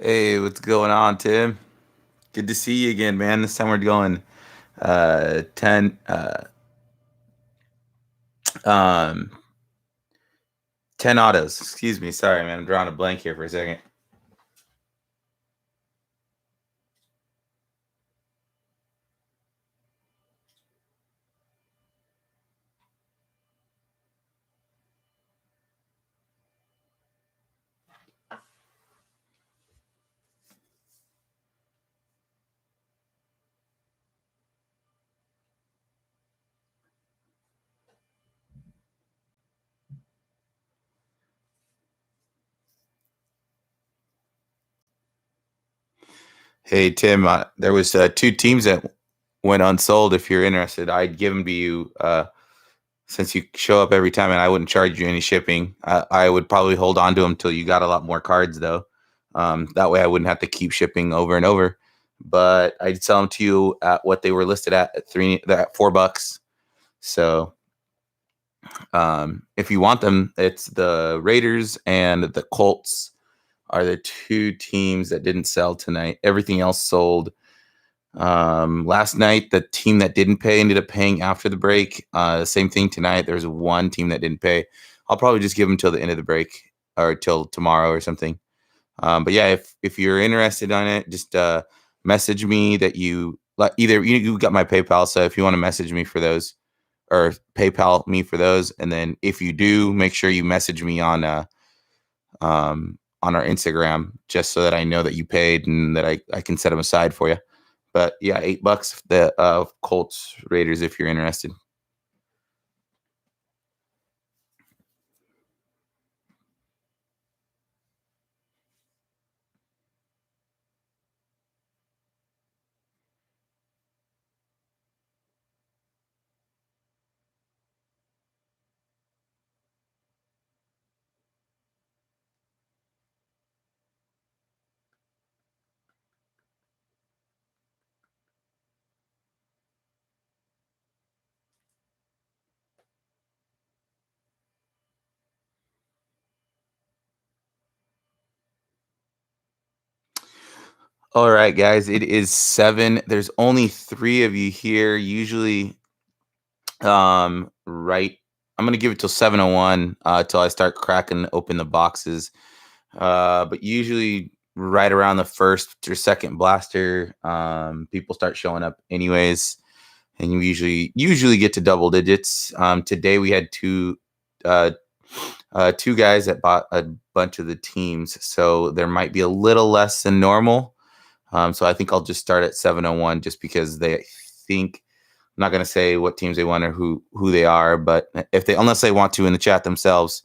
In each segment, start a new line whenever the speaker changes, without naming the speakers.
Hey, what's going on, Tim? Good to see you again, man. This time we're going 10 um 10 autos. Excuse me. Sorry, man. I'm drawing a blank here for a second. Hey, Tim, there was two teams that went unsold. If you're interested, I'd give them to you since you show up every time and I wouldn't charge you any shipping. I would probably hold on to them until you got a lot more cards, though. That way I wouldn't have to keep shipping over and over. But I'd sell them to you at what they were listed at $4. So if you want them, it's the Raiders and the Colts are the two teams that didn't sell tonight. Everything else sold. Last night, the team that didn't pay ended up paying after the break. Same thing tonight. There's one team that didn't pay. I'll probably just give them till the end of the break or till tomorrow or something. But yeah, if you're interested in it, just message me that you like. Either you got my PayPal, so if you want to message me for those or PayPal me for those, and then if you do, make sure you message me on our Instagram just so that I know that you paid and that I can set them aside for you. But yeah, $8 the Colts Raiders if you're interested. All right, guys, it is 7. There's only 3 of you here. Usually, right. I'm gonna give it till 7:01 till I start cracking open the boxes. But usually, right around the first or second blaster, people start showing up anyways, and you usually get to double digits. Today we had two guys that bought a bunch of the teams, so there might be a little less than normal. So I think I'll just start at 7:01 just because they think I'm not going to say what teams they want or who they are, but if they unless they want to in the chat themselves,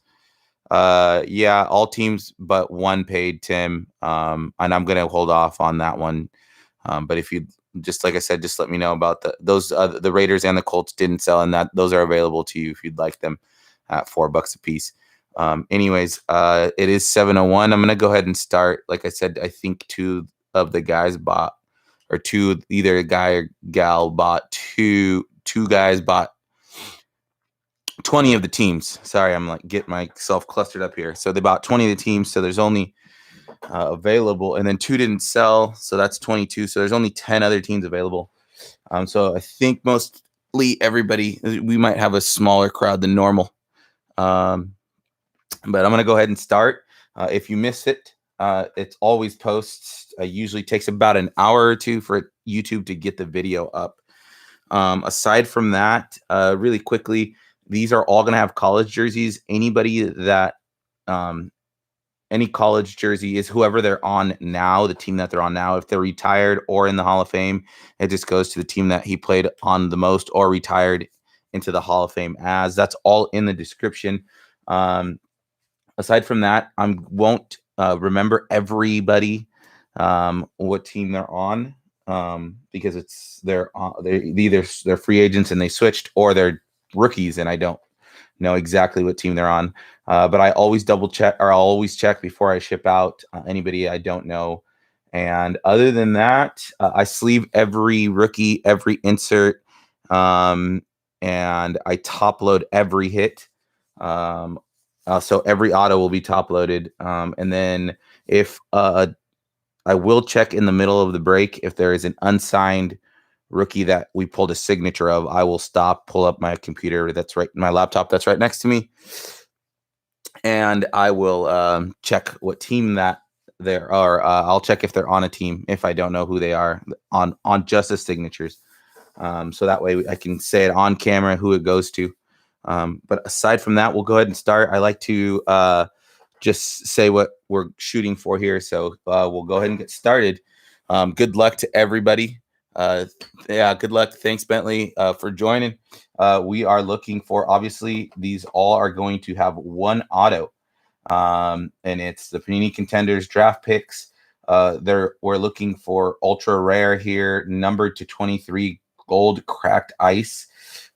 yeah, all teams but one paid Tim, and I'm going to hold off on that one. But if you just like I said, just let me know about those the Raiders and the Colts didn't sell, and that those are available to you if you'd like them at $4 a piece. Anyways, it is 7:01. I'm going to go ahead and start. Like I said, I think two of the guys bought, or two, either a guy or gal bought two guys bought 20 of the teams. Sorry, I'm like getting myself clustered up here. So they bought 20 of the teams. So there's only available, and then 2 didn't sell. So that's 22. So there's only 10 other teams available. So I think mostly everybody, we might have a smaller crowd than normal. But I'm going to go ahead and start. If you miss it, it's always posts. Usually takes about an hour or two for YouTube to get the video up. Aside from that, really quickly, these are all going to have college jerseys. Anybody that any college jersey is whoever they're on now, the team that they're on now. If they're retired or in the Hall of Fame, it just goes to the team that he played on the most or retired into the Hall of Fame as. That's all in the description. Aside from that, I won't remember everybody what team they're on because they're either they're free agents and they switched, or they're rookies and I don't know exactly what team they're on. But I always double check, or I'll always check before I ship out anybody I don't know. And other than that, I sleeve every rookie, every insert, and I top load every hit. So every auto will be top loaded. And then if I will check in the middle of the break if there is an unsigned rookie that we pulled a signature of. I will stop, pull up my computer my laptop that's right next to me, and I will check what team that there are. I'll check if they're on a team if I don't know who they are on just the signatures. So that way I can say it on camera who it goes to. But aside from that, we'll go ahead and start. I like to just say what we're shooting for here. So we'll go ahead and get started. Good luck to everybody. Good luck. Thanks, Bentley, for joining. We are looking for, obviously, these all are going to have one auto. And it's the Panini Contenders draft picks. We're looking for ultra rare here, numbered to 23 gold cracked ice.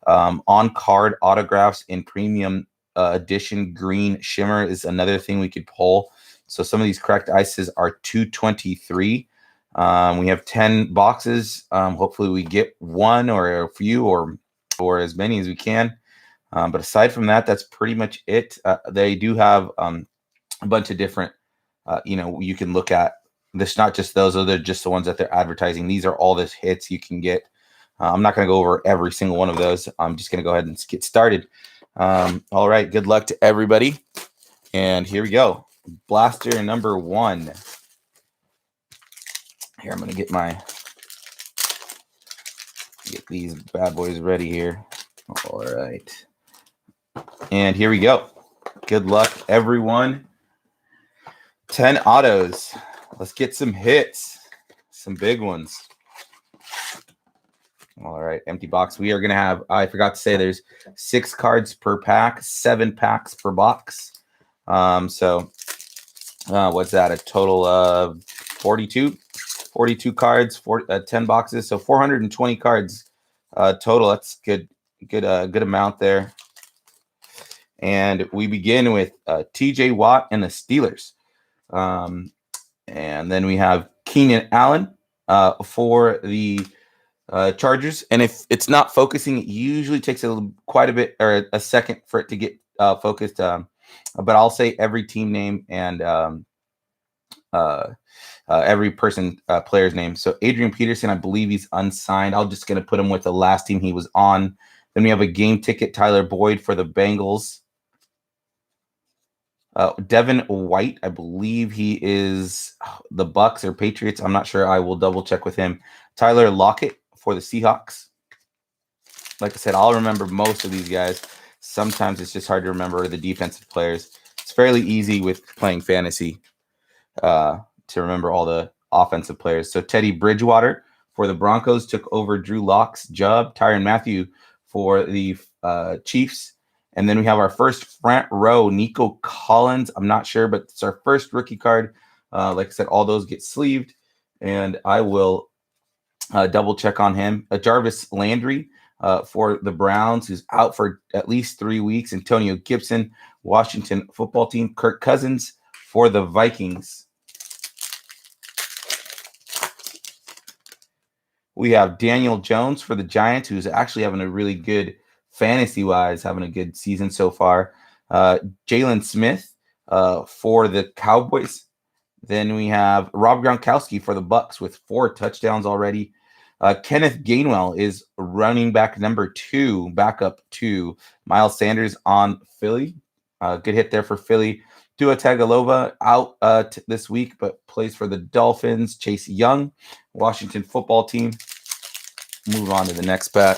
On card autographs in premium edition green shimmer is another thing we could pull. So some of these cracked ices are 223. We have 10 boxes. Hopefully we get one or a few or as many as we can. But aside from that, that's pretty much it. They do have a bunch of different, you can look at. This not just those, they're just the ones that they're advertising. These are all the hits you can get. I'm not going to go over every single one of those. I'm just going to go ahead and get started. All right. Good luck to everybody. And here we go. Blaster number 1. Here, I'm going to get these bad boys ready here. All right. And here we go. Good luck, everyone. 10 autos. Let's get some hits. Some big ones. All right, empty box. We are going to have, I forgot to say, there's 6 cards per pack, 7 packs per box. What's that? A total of 42 cards, 10 boxes. So 420 cards total. That's good amount there. And we begin with TJ Watt and the Steelers. And then we have Keenan Allen for the Chargers. And if it's not focusing, it usually takes quite a bit or a second for it to get focused. But I'll say every team name and every player's name. So Adrian Peterson, I believe he's unsigned. I'm just going to put him with the last team he was on. Then we have a game ticket, Tyler Boyd for the Bengals. Devon White, I believe he is the Bucks or Patriots. I'm not sure. I will double check with him. Tyler Lockett for the Seahawks. Like I said, I'll remember most of these guys. Sometimes it's just hard to remember the defensive players. It's fairly easy with playing fantasy to remember all the offensive players. So Teddy Bridgewater for the Broncos took over Drew Lock's job. Tyrann Mathieu for the Chiefs. And then we have our first front row, Nico Collins. I'm not sure, but it's our first rookie card. Like I said, all those get sleeved. And I will double check on him. Jarvis Landry for the Browns, who's out for at least 3 weeks. Antonio Gibson, Washington football team. Kirk Cousins for the Vikings. We have Daniel Jones for the Giants, who's actually having a really good fantasy-wise, having a good season so far. Jalen Smith for the Cowboys. Then we have Rob Gronkowski for the Bucks with 4 touchdowns already. Kenneth Gainwell is running back number 2, backup to Miles Sanders on Philly. Good hit there for Philly. Tua Tagovailoa out this week, but plays for the Dolphins. Chase Young, Washington football team. Move on to the next pack.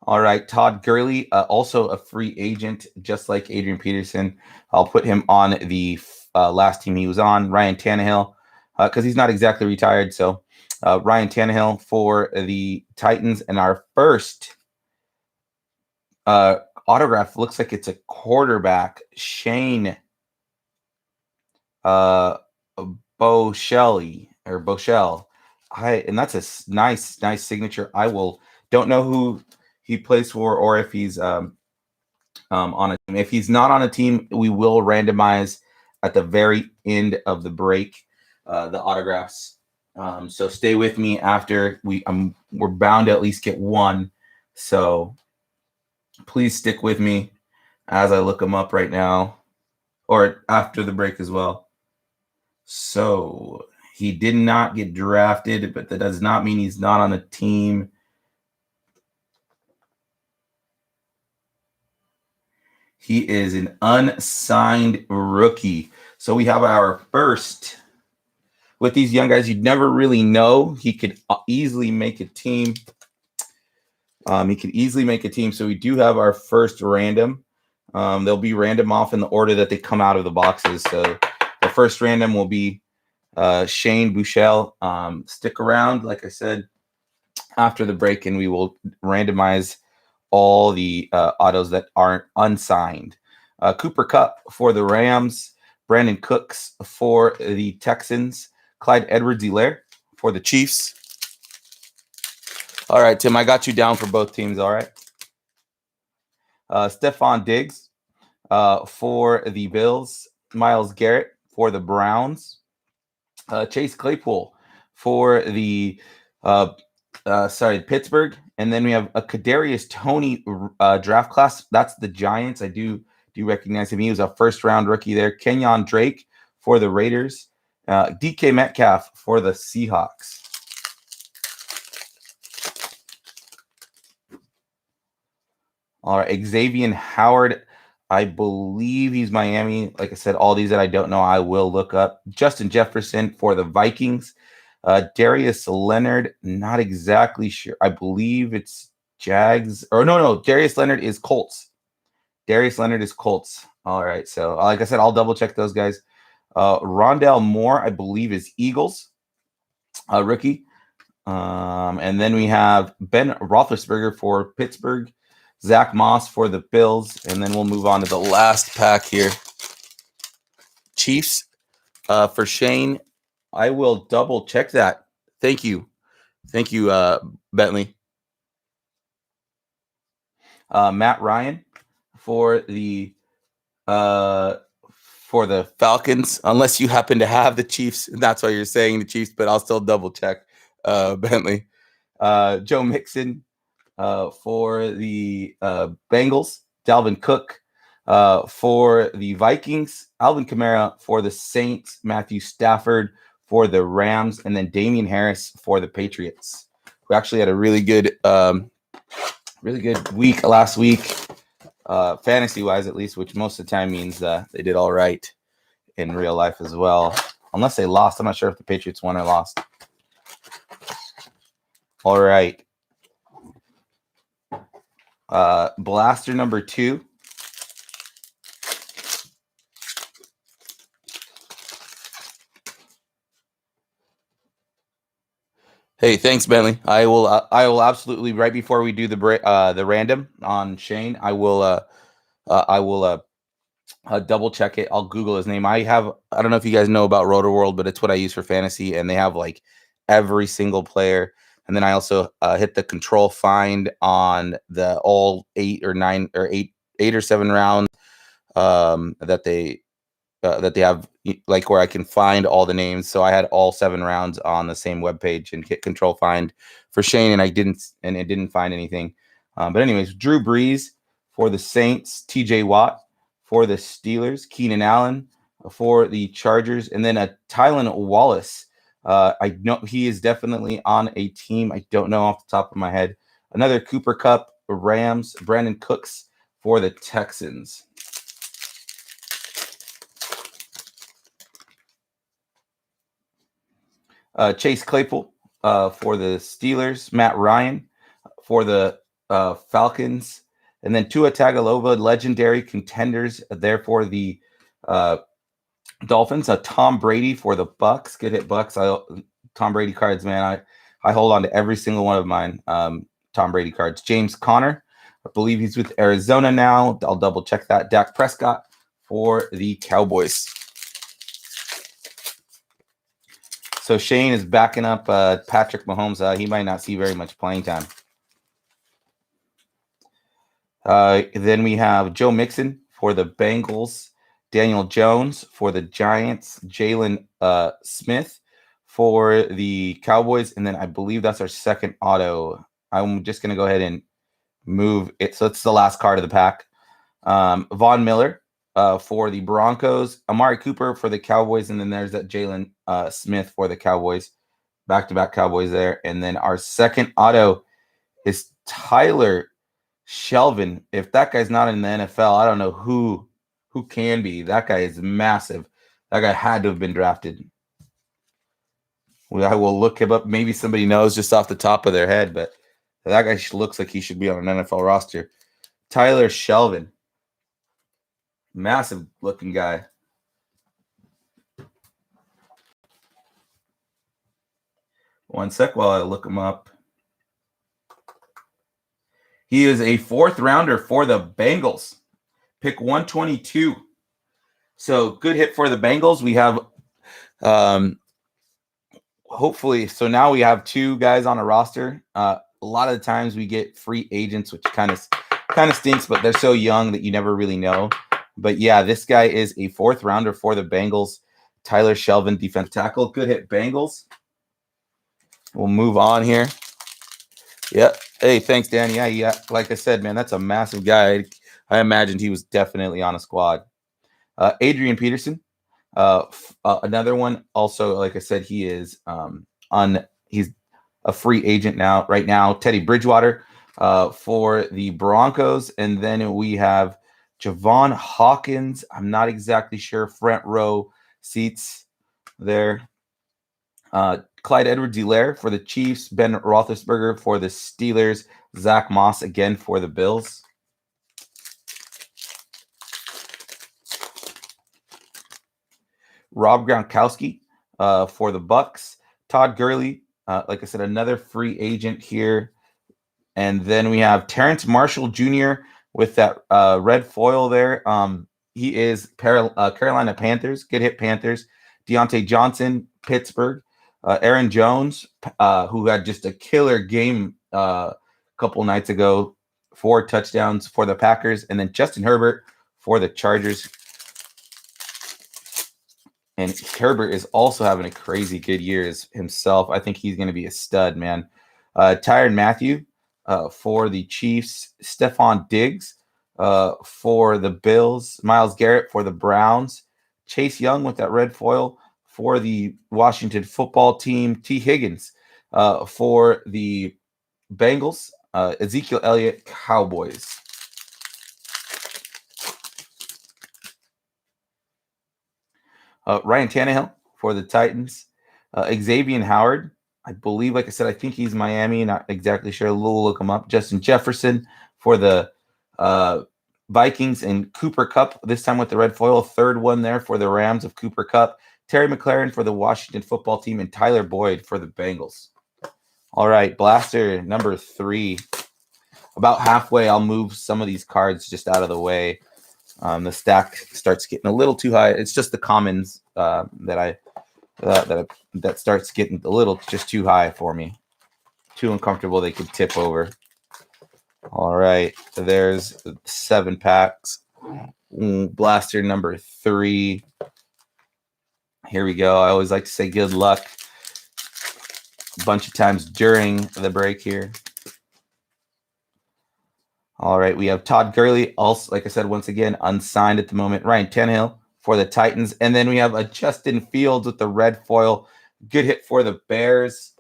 All right, Todd Gurley, also a free agent, just like Adrian Peterson. I'll put him on the last team he was on. Ryan Tannehill, because he's not exactly retired. So Ryan Tannehill for the Titans. And our first autograph looks like it's a quarterback, Shane Boschel. And that's a nice signature. Don't know who he plays for, or if he's on a team. If he's not on a team, we will randomize at the very end of the break the autographs. So stay with me after we're bound to at least get one. So please stick with me as I look them up right now, or after the break as well. So he did not get drafted, but that does not mean he's not on a team. He is an unsigned rookie. So we have our first. With these young guys, you'd never really know. He could easily make a team. So we do have our first random. They'll be random off in the order that they come out of the boxes. So the first random will be Shane Buechele. Stick around, like I said, after the break, and we will randomize all the autos that aren't unsigned. Cooper Kupp for the Rams. Brandon Cooks for the Texans. Clyde Edwards-Helaire for the Chiefs. All right, Tim, I got you down for both teams, all right? Stephon Diggs for the Bills. Myles Garrett for the Browns. Chase Claypool for the Pittsburgh. And then we have a Kadarius Toney draft class. That's the Giants. I do recognize him. He was a first-round rookie there. Kenyon Drake for the Raiders. DK Metcalf for the Seahawks. All right, Xavier Howard. I believe he's Miami. Like I said, all these that I don't know, I will look up. Justin Jefferson for the Vikings. Darius Leonard, not exactly sure. I believe it's Jags. Or no. Darius Leonard is Colts. All right, so like I said, I'll double check those guys. Rondale Moore, I believe, is Eagles, rookie. And then we have Ben Roethlisberger for Pittsburgh. Zach Moss for the Bills. And then we'll move on to the last pack here. Chiefs for Shane. I will double check that. Thank you, Bentley. Matt Ryan for the Falcons, unless you happen to have the Chiefs. That's why you're saying the Chiefs, but I'll still double check, Bentley. Joe Mixon for the Bengals. Dalvin Cook for the Vikings. Alvin Kamara for the Saints. Matthew Stafford for the Rams. And then Damian Harris for the Patriots. We actually had a really good week last week. Fantasy-wise, at least, which most of the time means they did all right in real life as well. Unless they lost. I'm not sure if the Patriots won or lost. All right. Blaster number 2. Hey, thanks, Bentley. I will absolutely, right before we do the random on Shane, I will double check it. I'll Google his name. I don't know if you guys know about Roto-World, but it's what I use for fantasy, and they have like every single player. And then I also hit the control find on the all 8 or 7 rounds that they have, like where I can find all the names. So I had all 7 rounds on the same webpage and hit control find for Shane, and it didn't find anything. But anyways, Drew Brees for the Saints, TJ Watt for the Steelers, Keenan Allen for the Chargers, and then a Tylan Wallace. I know he is definitely on a team. I don't know off the top of my head. Another Cooper Kupp, Rams, Brandon Cooks for the Texans. Chase Claypool for the Steelers, Matt Ryan for the Falcons, and then Tua Tagovailoa, legendary contenders there for the Dolphins. Tom Brady for the Bucks. Good hit, Bucks. Tom Brady cards, man. I hold on to every single one of mine. Tom Brady cards. James Conner, I believe he's with Arizona now. I'll double check that. Dak Prescott for the Cowboys. So Shane is backing up Patrick Mahomes. He might not see very much playing time. Then we have Joe Mixon for the Bengals, Daniel Jones for the Giants, Jalen Smith for the Cowboys, and then I believe that's our second auto. I'm just going to go ahead and move it. So it's the last card of the pack. Von Miller for the Broncos. Amari Cooper for the Cowboys. And then there's that Jalen Smith for the Cowboys. Back-to-back Cowboys there. And then our second auto is Tyler Shelvin. If that guy's not in the NFL, I don't know who can be. That guy is massive. That guy had to have been drafted. I will look him up. Maybe somebody knows just off the top of their head, but that guy looks like he should be on an NFL roster. Tyler Shelvin. Massive looking guy. One sec while I look him up. He is a 4th rounder for the Bengals. Pick 122. So good hit for the Bengals. We have hopefully, so now we have 2 guys on a roster. A lot of the times we get free agents, which kind of stinks, but they're so young that you never really know. But yeah, this guy is a 4th rounder for the Bengals. Tyler Shelvin, defensive tackle. Good hit, Bengals. We'll move on here. Yep. Hey, thanks, Dan. Yeah. Like I said, man, that's a massive guy. I imagined he was definitely on a squad. Adrian Peterson, another one. Also, like I said, he is he's a free agent right now. Teddy Bridgewater for the Broncos, and then we have Javon Hawkins. I'm not exactly sure. Front row seats there. Clyde Edwards-Helaire for the Chiefs. Ben Roethlisberger for the Steelers. Zach Moss again for the Bills. Rob Gronkowski for the Bucks. Todd Gurley, like I said, another free agent here. And then we have Terrence Marshall Jr. with that red foil there. He is Carolina Panthers. Good hit, Panthers. Deontay Johnson, Pittsburgh. Aaron Jones, who had just a killer game a couple nights ago. 4 touchdowns for the Packers. And then Justin Herbert for the Chargers. And Herbert is also having a crazy good year himself. I think he's going to be a stud, man. Tyrann Mathieu for the Chiefs. Stephon Diggs for the Bills. Myles Garrett for the Browns. Chase Young with that red foil for the Washington football team. T. Higgins for the Bengals. Ezekiel Elliott, Cowboys. Ryan Tannehill for the Titans. Xavier Howard, I believe, like I said, I think he's Miami. Not exactly sure. We'll look him up. Justin Jefferson for the Vikings, and Cooper Kupp, this time with the red foil. 3rd one there for the Rams of Cooper Kupp. Terry McLaurin for the Washington football team, and Tyler Boyd for the Bengals. All right, blaster number 3. About halfway, I'll move some of these cards just out of the way. The stack starts getting a little too high. It's just the commons that starts getting a little just too high for me. Too uncomfortable. They could tip over. All right, so there's 7 packs. Blaster number 3. Here we go. I always like to say good luck a bunch of times during the break here. All right, we have Todd Gurley, also, like I said, once again, unsigned at the moment. Ryan Tannehill for the Titans. And then we have a Justin Fields with the red foil. Good hit for the Bears.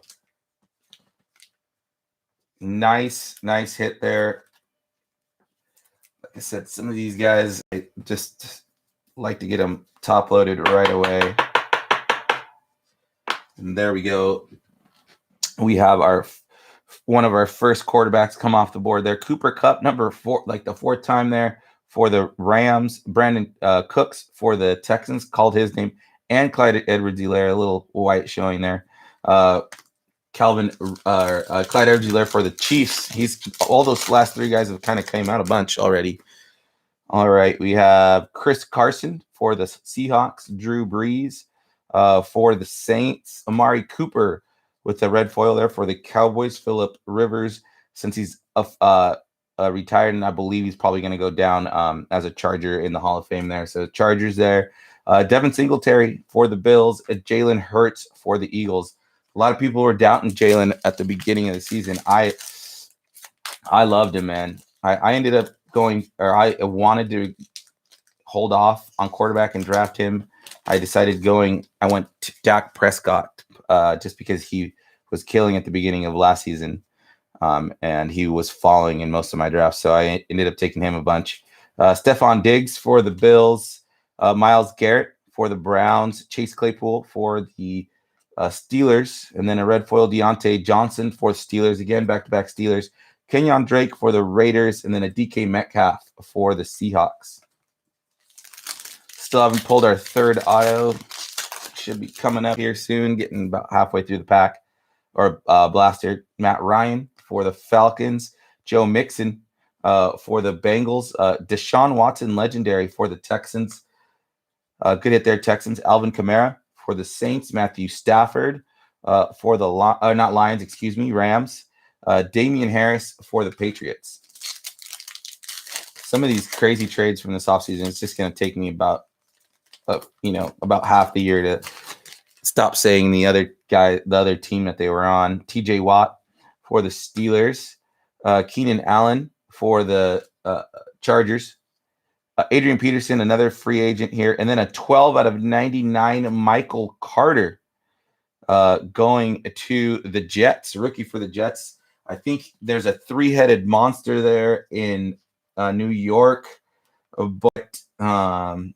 Nice hit there. Like I said, some of these guys, I just like to get them top loaded right away. And there we go. We have one of our first quarterbacks come off the board there. Cooper Kupp, number 4, like the 4th time there for the Rams. Brandon Cooks for the Texans, called his name. And Clyde Edwards-Helaire, a little white showing there. Clyde Edwards-Helaire for the Chiefs. All those last 3 guys have kind of came out a bunch already. All right, we have Chris Carson for the Seahawks. Drew Brees for the Saints. Amari Cooper with the red foil there for the Cowboys. Phillip Rivers, since he's retired, and I believe he's probably going to go down as a Charger in the Hall of Fame there. So Chargers there. Devin Singletary for the Bills. Jalen Hurts for the Eagles. A lot of people were doubting Jalen at the beginning of the season. I loved him, man. I ended up I wanted to hold off on quarterback and draft him, I went to Dak Prescott just because he was killing at the beginning of last season. And he was falling in most of my drafts, so I ended up taking him a bunch. Stephon Diggs for the Bills, Myles Garrett for the Browns, Chase Claypool for the Steelers, and then a red foil Deontay Johnson for the Steelers, again, back-to-back Steelers, Kenyon Drake for the Raiders, and then a DK Metcalf for the Seahawks. Still haven't pulled our third auto. Should be coming up here soon, getting about halfway through the pack. Or blaster, Matt Ryan for the Falcons, Joe Mixon for the Bengals, Deshaun Watson, legendary for the Texans. Good hit there, Texans. Alvin Kamara for the Saints, Matthew Stafford for the Rams, Damian Harris for the Patriots. Some of these crazy trades from this offseason, it's just going to take me about half the year to stop saying the other team that they were on. TJ Watt for the Steelers, Keenan Allen for the Chargers, Adrian Peterson, another free agent here, and then a 12 out of 99 Michael Carter going to the Jets, rookie for the Jets. I think there's a three-headed monster there in New York, but the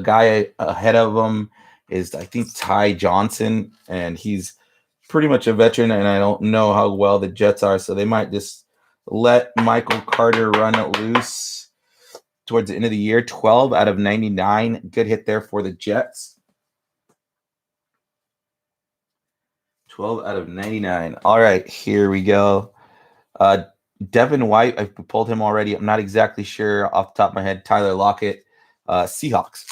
guy ahead of him is, I think, Ty Johnson, and he's pretty much a veteran, and I don't know how well the Jets are, so they might just let Michael Carter run it loose towards the end of the year. 12 out of 99. Good hit there for the Jets. 12 out of 99. All right, here we go. Devon White, I've pulled him already. I'm not exactly sure off the top of my head. Tyler Lockett, Seahawks.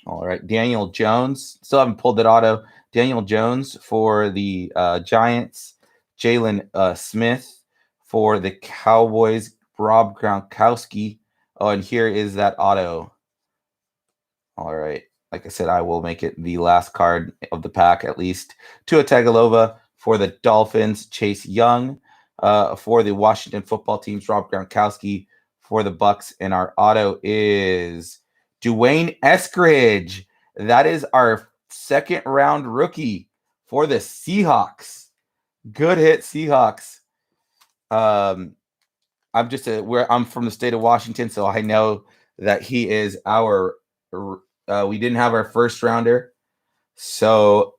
All right, Daniel Jones. Still haven't pulled that auto. Daniel Jones for the Giants. Jalen Smith for the Cowboys. Rob Gronkowski. Oh, and here is that auto. All right. Like I said, I will make it the last card of the pack at least. Tua Tagovailoa for the Dolphins. Chase Young for the Washington football teams. Rob Gronkowski for the Bucks. And our auto is Dwayne Eskridge. That is our second round rookie for the Seahawks. Good hit, Seahawks. I'm from the state of Washington, so I know that he is our. We didn't have our first rounder, so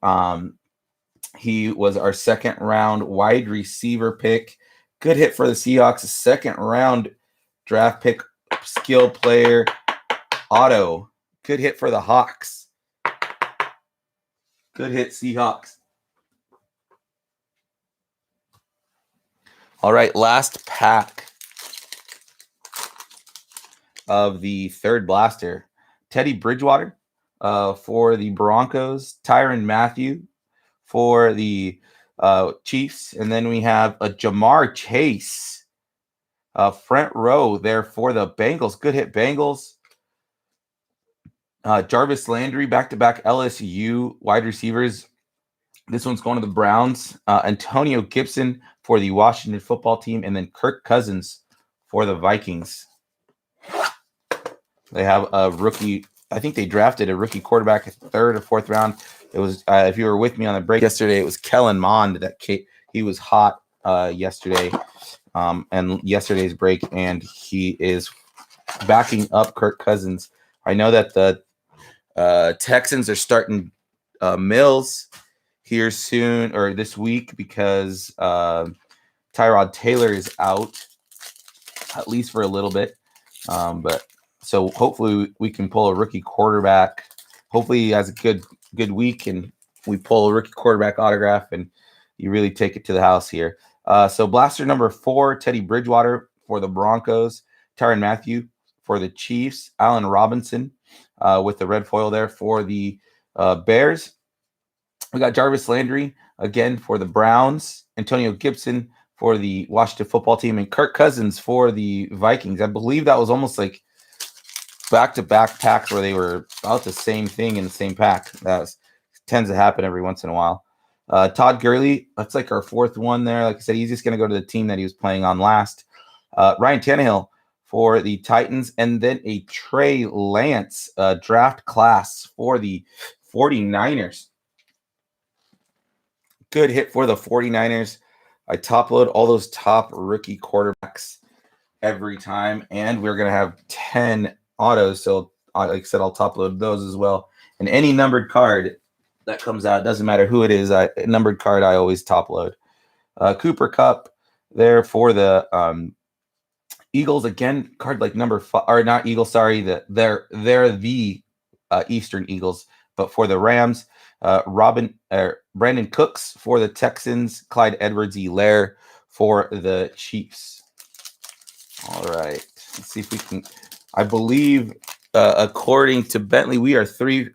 he was our second round wide receiver pick. Good hit for the Seahawks. Second round draft pick, skill player, auto. Good hit for the Hawks. Good hit, Seahawks. All right, last pack of the third blaster. Teddy Bridgewater for the Broncos. Tyrann Mathieu for the Chiefs. And then we have a Jamar Chase front row there for the Bengals. Good hit, Bengals. Jarvis Landry, back-to-back LSU wide receivers. This one's going to the Browns. Antonio Gibson for the Washington football team. And then Kirk Cousins for the Vikings. They have a rookie. I think they drafted a rookie quarterback at third or fourth round. It was, if you were with me on the break yesterday, it was Kellen Mond he was hot yesterday and yesterday's break, and he is backing up Kirk Cousins. I know that the Texans are starting Mills here soon or this week because Tyrod Taylor is out at least for a little bit. But so hopefully we can pull a rookie quarterback. Hopefully he has a good week and we pull a rookie quarterback autograph and you really take it to the house here. So blaster number 4, Teddy Bridgewater for the Broncos, Tyrann Mathieu for the Chiefs, Allen Robinson with the red foil there for the Bears. We got Jarvis Landry again for the Browns, Antonio Gibson for the Washington football team, and Kirk Cousins for the Vikings. I believe that was almost like back-to-back packs where they were about the same thing in the same pack. Tends to happen every once in a while. Todd Gurley, that's like our fourth one there. Like I said, he's just going to go to the team that he was playing on last. Ryan Tannehill for the Titans, and then a Trey Lance draft class for the 49ers. Good hit for the 49ers. I top load all those top rookie quarterbacks every time, and we're going to have 10 autos. So, like I said, I'll top load those as well. And any numbered card that comes out, doesn't matter who it is, numbered card I always top load. Cooper Kupp there for the Eagles, again, card like number 5, or not Eagles, sorry, they're the Eastern Eagles, but for the Rams, Brandon Cooks for the Texans, Clyde Edwards-Helaire for the Chiefs. All right, let's see if we can. I believe, according to Bentley, we are 3.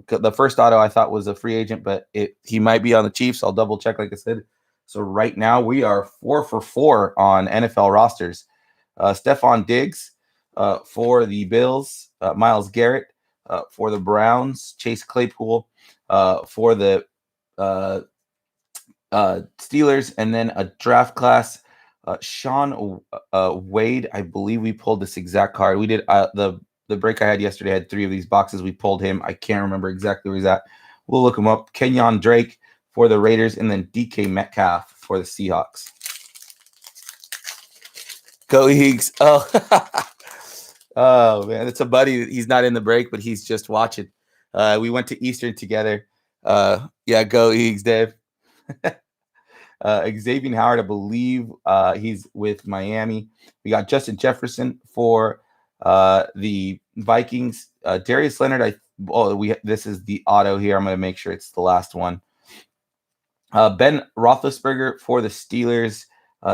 The first auto I thought was a free agent, but he might be on the Chiefs. I'll double check, like I said. So right now we are 4 for 4 on NFL rosters. Stephon Diggs for the Bills, Myles Garrett for the Browns, Chase Claypool for the Steelers, and then a draft class, Sean Wade. I believe we pulled this exact card. We did the break I had yesterday had 3 of these boxes. We pulled him. I can't remember exactly where he's at. We'll look him up. Kenyon Drake for the Raiders, and then DK Metcalf for the Seahawks. Go Eagles. Oh, oh man, it's a buddy. He's not in the break, but he's just watching. We went to Eastern together. Yeah, go Eagles, Dave. Xavier Howard, I believe he's with Miami. We got Justin Jefferson for the Vikings. Darius Leonard, this is the auto here. I'm going to make sure it's the last one. Ben Roethlisberger for the Steelers.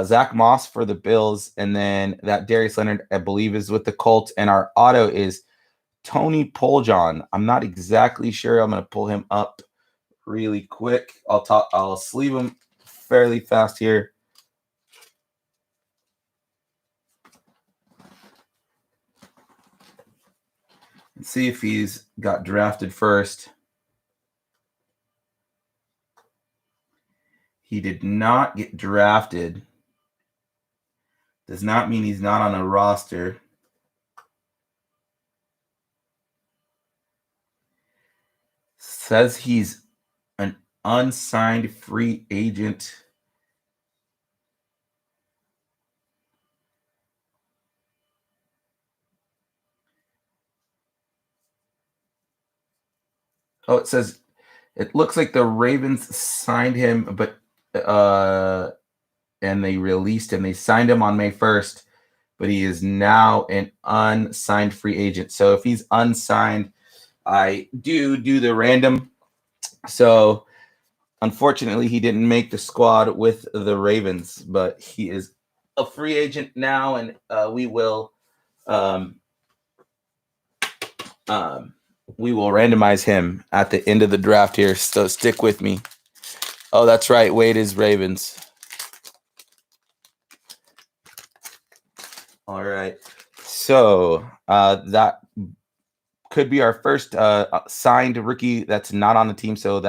Zach Moss for the Bills, and then that Darius Leonard, I believe, is with the Colts. And our auto is Tony Poljan. I'm not exactly sure. I'm going to pull him up really quick. I'll sleeve him fairly fast here. Let's see if he's got drafted first. He did not get drafted. Does not mean he's not on a roster. Says he's an unsigned free agent. Oh, it looks like the Ravens signed him, but and they released him. They signed him on May 1st, but he is now an unsigned free agent. So if he's unsigned, I do the random. So unfortunately, he didn't make the squad with the Ravens, but he is a free agent now, and we will randomize him at the end of the draft here. So stick with me. Oh, that's right. Wade is Ravens. All right. So that could be our first signed rookie that's not on the team. So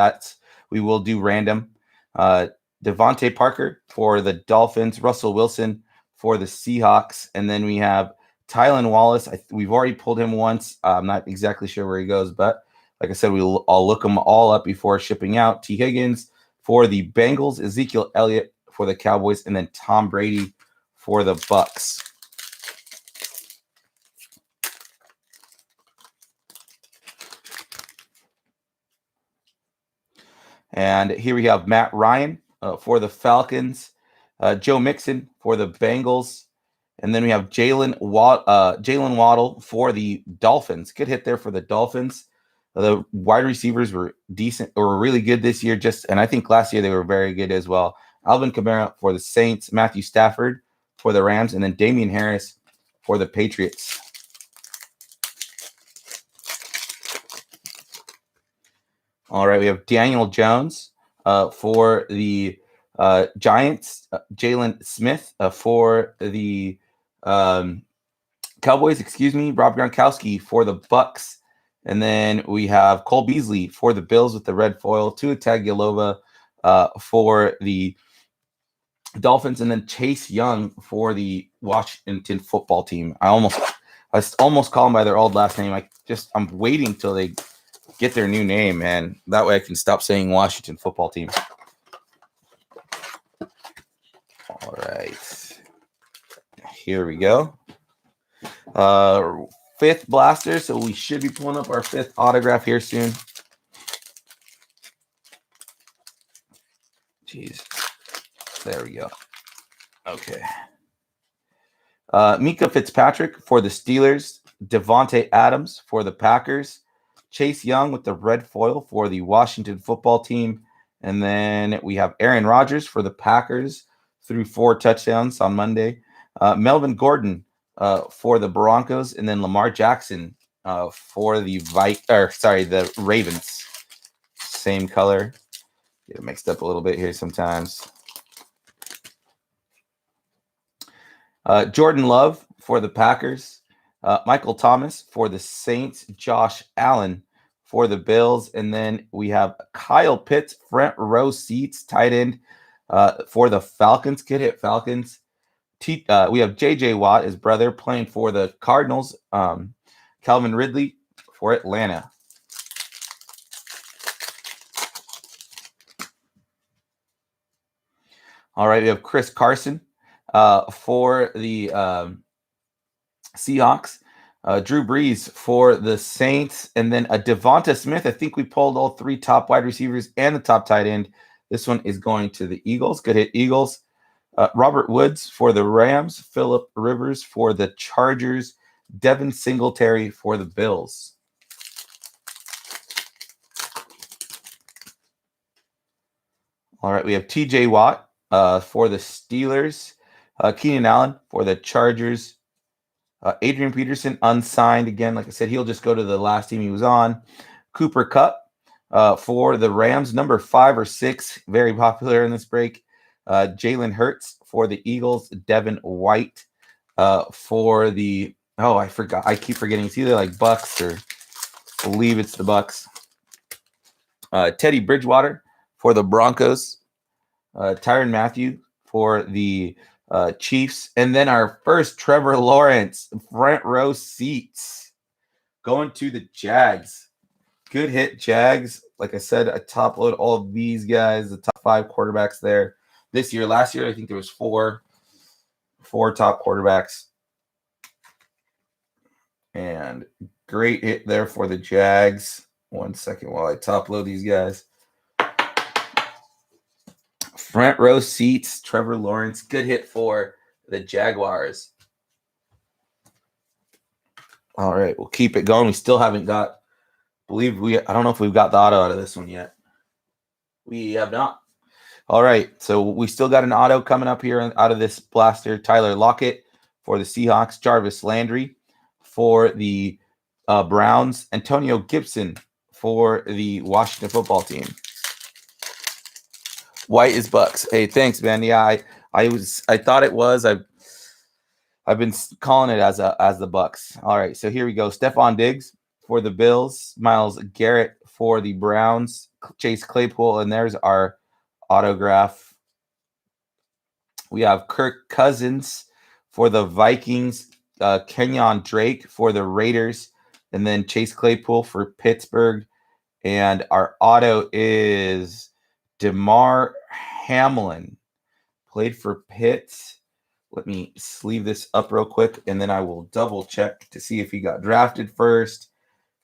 we will do random. Devontae Parker for the Dolphins, Russell Wilson for the Seahawks, and then we have Tylan Wallace. We've already pulled him once. I'm not exactly sure where he goes, but like I said, I'll look them all up before shipping out. T. Higgins for the Bengals, Ezekiel Elliott for the Cowboys, and then Tom Brady for the Bucks. And here we have Matt Ryan for the Falcons, Joe Mixon for the Bengals, and then we have Jalen Waddle for the Dolphins. Good hit there for the Dolphins. The wide receivers were decent or really good this year, and I think last year they were very good as well. Alvin Kamara for the Saints, Matthew Stafford for the Rams, and then Damian Harris for the Patriots. All right, we have Daniel Jones for the Giants, Jalen Smith for the Cowboys, Rob Gronkowski for the Bucks, and then we have Cole Beasley for the Bills with the red foil, Tua Tagovailoa for the Dolphins, and then Chase Young for the Washington football team. I almost call them by their old last name. I'm waiting till they get their new name, man. That way I can stop saying Washington football team. All right. Here we go. Fifth blaster, so we should be pulling up our fifth autograph here soon. Jeez. There we go. Okay. Mika Fitzpatrick for the Steelers. Devontae Adams for the Packers. Chase Young with the red foil for the Washington football team. And then we have Aaron Rodgers for the Packers through 4 touchdowns on Monday. Melvin Gordon for the Broncos. And then Lamar Jackson for the Ravens. Same color. Get it mixed up a little bit here sometimes. Jordan Love for the Packers. Michael Thomas for the Saints. Josh Allen for the Bills. And then we have Kyle Pitts, front row seats, tight end for the Falcons. Good hit, Falcons. We have J.J. Watt, his brother, playing for the Cardinals. Calvin Ridley for Atlanta. All right, we have Chris Carson for the Seahawks. Drew Brees for the Saints. And then a Devonta Smith. I think we pulled all 3 top wide receivers and the top tight end. This one is going to the Eagles. Good hit, Eagles. Robert Woods for the Rams. Phillip Rivers for the Chargers. Devin Singletary for the Bills. All right, we have T.J. Watt for the Steelers. Keenan Allen for the Chargers. Adrian Peterson, unsigned again. Like I said, he'll just go to the last team he was on. Cooper Kupp for the Rams, number 5 or 6, very popular in this break. Jalen Hurts for the Eagles. Devon White for the I forgot. I keep forgetting. It's either like Bucks or I believe it's the Bucks. Teddy Bridgewater for the Broncos. Tyrann Mathieu for the Chiefs. And then our first Trevor Lawrence front row seats going to the Jags. Good hit, Jags. Like I said, I top load all of these guys, the top 5 quarterbacks there this year. Last year, I think there was four top quarterbacks. And great hit there for the Jags. 1 second while I top load these guys. Front row seats, Trevor Lawrence. Good hit for the Jaguars. All right, we'll keep it going. We still haven't got, I don't know if we've got the auto out of this one yet. We have not. All right, so we still got an auto coming up here out of this blaster. Tyler Lockett for the Seahawks. Jarvis Landry for the Browns. Antonio Gibson for the Washington football team. White is Bucks. Hey, thanks, man. Yeah, I thought it was. I've been calling it as the Bucks. All right, so here we go. Stephon Diggs for the Bills. Myles Garrett for the Browns. Chase Claypool, and there's our autograph. We have Kirk Cousins for the Vikings. Kenyon Drake for the Raiders, and then Chase Claypool for Pittsburgh. And our auto is Damar Hamlin, played for Pitt. Let me sleeve this up real quick, and then I will double check to see if he got drafted first,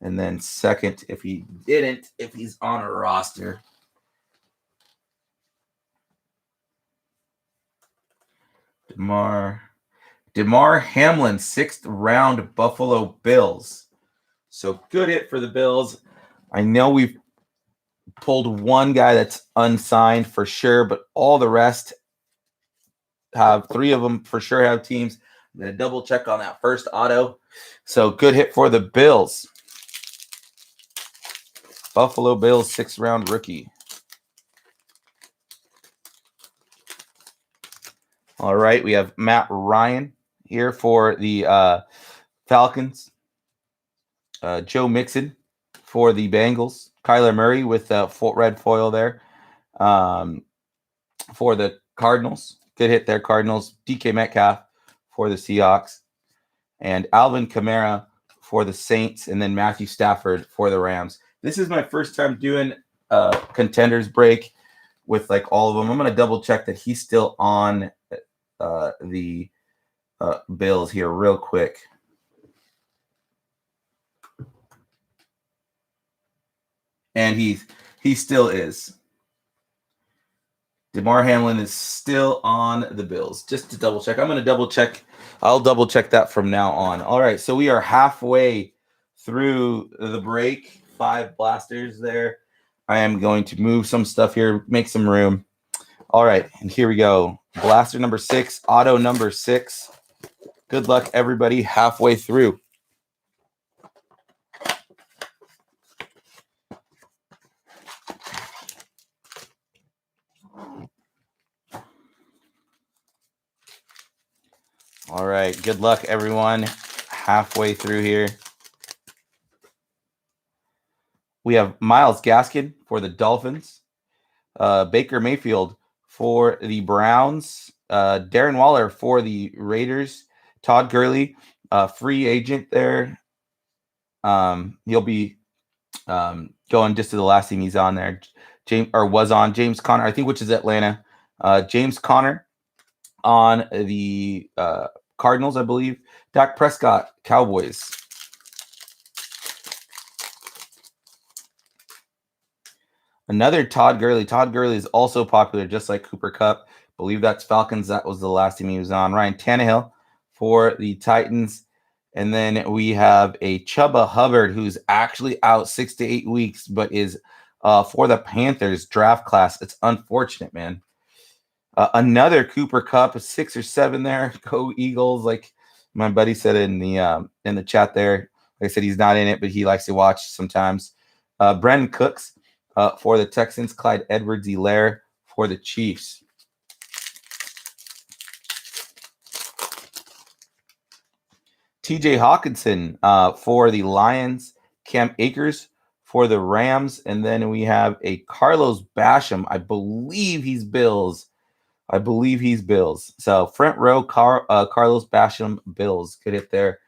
and then second if he didn't, if he's on a roster. Damar Hamlin, 6th round, Buffalo Bills. So good hit for the Bills. I know we've pulled one guy that's unsigned for sure, but all the rest have 3 of them for sure have teams. I'm going to double check on that first auto. So good hit for the Bills. Buffalo Bills, 6th round rookie. All right, we have Matt Ryan here for the Falcons. Joe Mixon for the Bengals. Kyler Murray with red foil there for the Cardinals. Good hit there, Cardinals. DK Metcalf for the Seahawks. And Alvin Kamara for the Saints. And then Matthew Stafford for the Rams. This is my first time doing contenders break with like all of them. I'm going to double check that he's still on the Bills here real quick. And he still is. DeMar Hamlin is still on the Bills. Just to double check. I'm going to double check. I'll double check that from now on. All right, so we are halfway through the break. 5 blasters there. I am going to move some stuff here, make some room. All right, and here we go. Blaster number 6, auto number 6. Good luck, everybody, halfway through. All right, good luck, everyone, halfway through here. We have Myles Gaskin for the Dolphins, Baker Mayfield for the Browns, Darren Waller for the Raiders, Todd Gurley, free agent there. He'll be going just to the last team he's on there. James Conner, I think, which is Atlanta. James Conner on the Cardinals, I believe. Dak Prescott, Cowboys. Another Todd Gurley. Todd Gurley is also popular, just like Cooper Kupp. Believe that's Falcons. That was the last team he was on. Ryan Tannehill for the Titans. And then we have a Chuba Hubbard, who's actually out 6 to 8 weeks, but is for the Panthers draft class. It's unfortunate, man. Another Cooper Kupp, 6 or 7 there. Go Eagles, like my buddy said in the chat there. Like I said, he's not in it, but he likes to watch sometimes. Brandon Cooks for the Texans. Clyde Edwards-Helaire for the Chiefs. TJ Hawkinson for the Lions. Cam Akers for the Rams. And then we have a Carlos Basham. I believe he's Bills. So front row, Carlos Basham, Bills. Good hit there.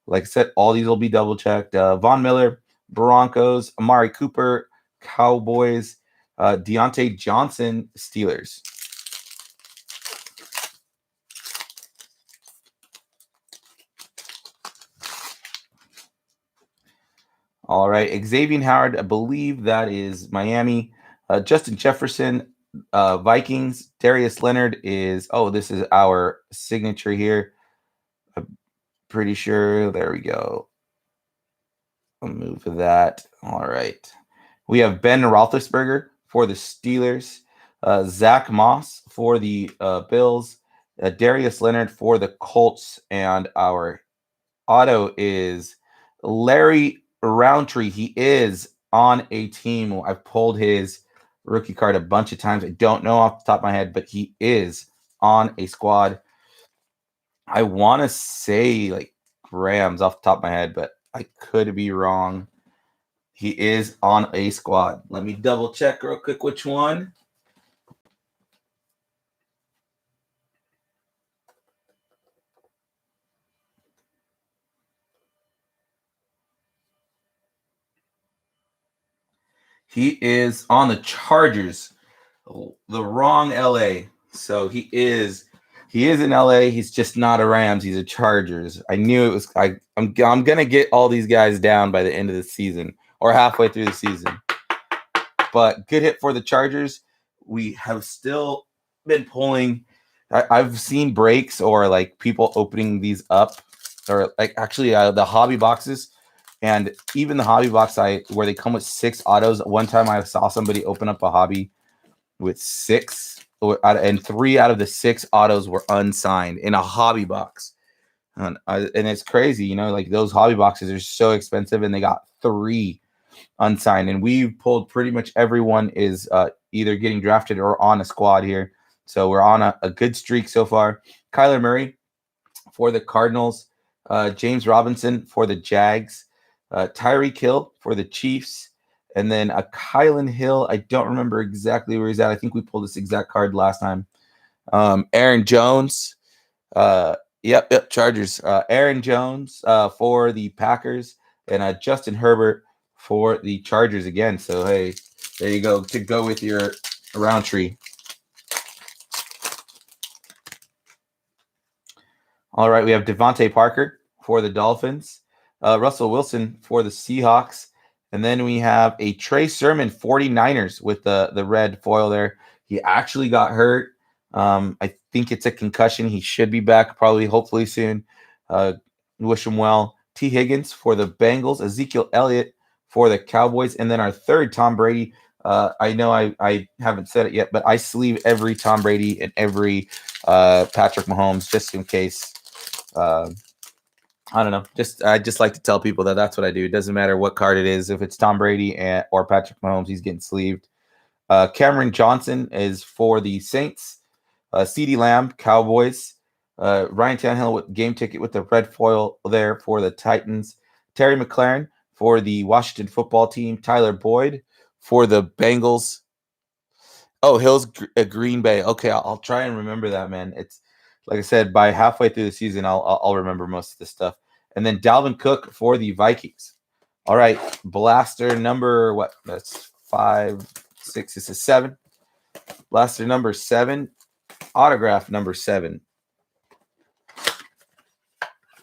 Like I said, all these will be double checked. Von Miller, Broncos. Amari Cooper, Cowboys. Deontay Johnson, Steelers. All right, Xavier Howard, I believe that is Miami. Justin Jefferson, Vikings. Darius Leonard is, this is our signature here. I'm pretty sure. There we go. I'll move to that. All right. We have Ben Roethlisberger for the Steelers. Zach Moss for the Bills. Darius Leonard for the Colts. And our auto is Larry Rountree. He is on a team. I've pulled his rookie card a bunch of times. I don't know off the top of my head, but he is on a squad. I want to say like Rams off the top of my head, but I could be wrong. He is on a squad. Let me double check real quick which one. He is on the Chargers, the wrong LA. So he is in LA. He's just not a Rams. He's a Chargers. I knew it was. I'm gonna get all these guys down by the end of the season or halfway through the season. But good hit for the Chargers. We have still been pulling. I've seen breaks or like people opening these up, or like actually the hobby boxes. And even the hobby box where they come with 6 autos. One time I saw somebody open up a hobby with 6, and 3 out of the 6 autos were unsigned in a hobby box. And it's crazy, like those hobby boxes are so expensive, and they got 3 unsigned. And we've pulled pretty much everyone is either getting drafted or on a squad here. So we're on a good streak so far. Kyler Murray for the Cardinals. James Robinson for the Jags. Tyreek Hill for the Chiefs, and then a Kylan Hill. I don't remember exactly where he's at. I think we pulled this exact card last time. Aaron Jones. Yep, Chargers. Aaron Jones for the Packers, and Justin Herbert for the Chargers again. So, hey, there you go to go with your Rountree. All right, we have Devontae Parker for the Dolphins, Russell Wilson for the Seahawks, and then we have a Trey Sermon 49ers with the red foil there. He actually got hurt. I think it's a concussion. He should be back probably, hopefully soon. Wish him well. T. Higgins for the Bengals, Ezekiel Elliott for the Cowboys, and then our third Tom Brady. I know I haven't said it yet, but I sleeve every Tom Brady and every Patrick Mahomes just in case. I don't know. I just like to tell people that that's what I do. It doesn't matter what card it is. If it's Tom Brady or Patrick Mahomes, he's getting sleeved. Cameron Johnson is for the Saints. CeeDee Lamb, Cowboys. Ryan Tannehill with game ticket with the red foil there for the Titans. Terry McLaurin for the Washington football team. Tyler Boyd for the Bengals. Oh, Hill's Green Bay. Okay, I'll try and remember that, man. It's like I said, by halfway through the season, I'll remember most of this stuff. And then Dalvin Cook for the Vikings. All right, blaster number what? That's 5, 6. This is 7. Blaster number 7. Autograph number 7.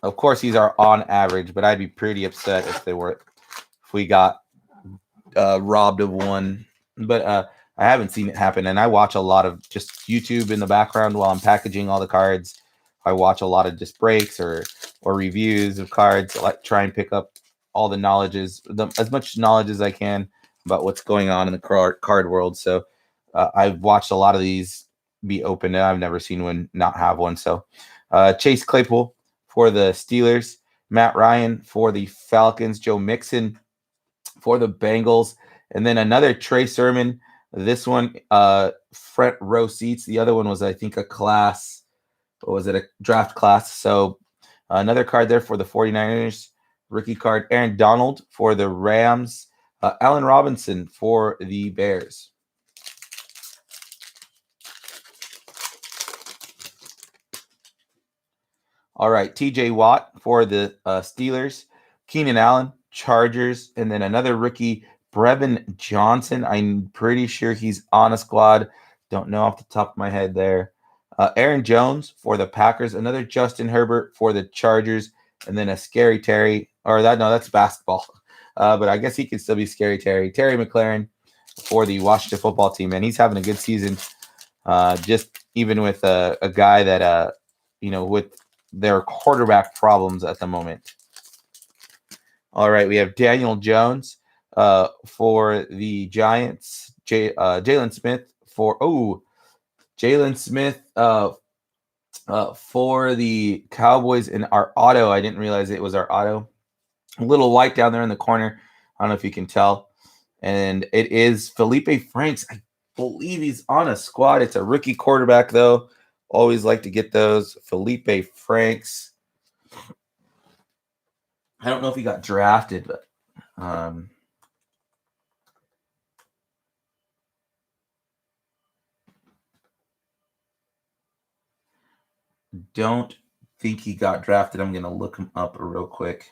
Of course, these are on average, but I'd be pretty upset if we got robbed of one. But I haven't seen it happen, and I watch a lot of just YouTube in the background while I'm packaging all the cards. I watch a lot of just breaks or reviews of cards. I like try and pick up all the as much knowledge as I can about what's going on in the card world. So I've watched a lot of these be open, and I've never seen one not have one. So Chase Claypool for the Steelers, Matt Ryan for the Falcons, Joe Mixon for the Bengals, and then another Trey Sermon. This one, front row seats. The other one was, I think, a class. What was it? A draft class. So another card there for the 49ers. Rookie card. Aaron Donald for the Rams. Allen Robinson for the Bears. All right. TJ Watt for the Steelers. Keenan Allen, Chargers. And then another rookie, Brevin Johnson. I'm pretty sure he's on a squad. Don't know off the top of my head there. Aaron Jones for the Packers. Another Justin Herbert for the Chargers. And then a Scary Terry. That's basketball. But I guess he could still be Scary Terry. Terry McLaurin for the Washington football team. And he's having a good season. Just even with a guy that, with their quarterback problems at the moment. All right, we have Daniel Jones for the Giants. Jalen Smith for for the Cowboys in our auto. I didn't realize it was our auto. A little white down there in the corner. I don't know if you can tell. And it is Felipe Franks. I believe he's on a squad. It's a rookie quarterback, though. Always like to get those. Felipe Franks. I don't know if he got drafted, but don't think he got drafted. I'm going to look him up real quick.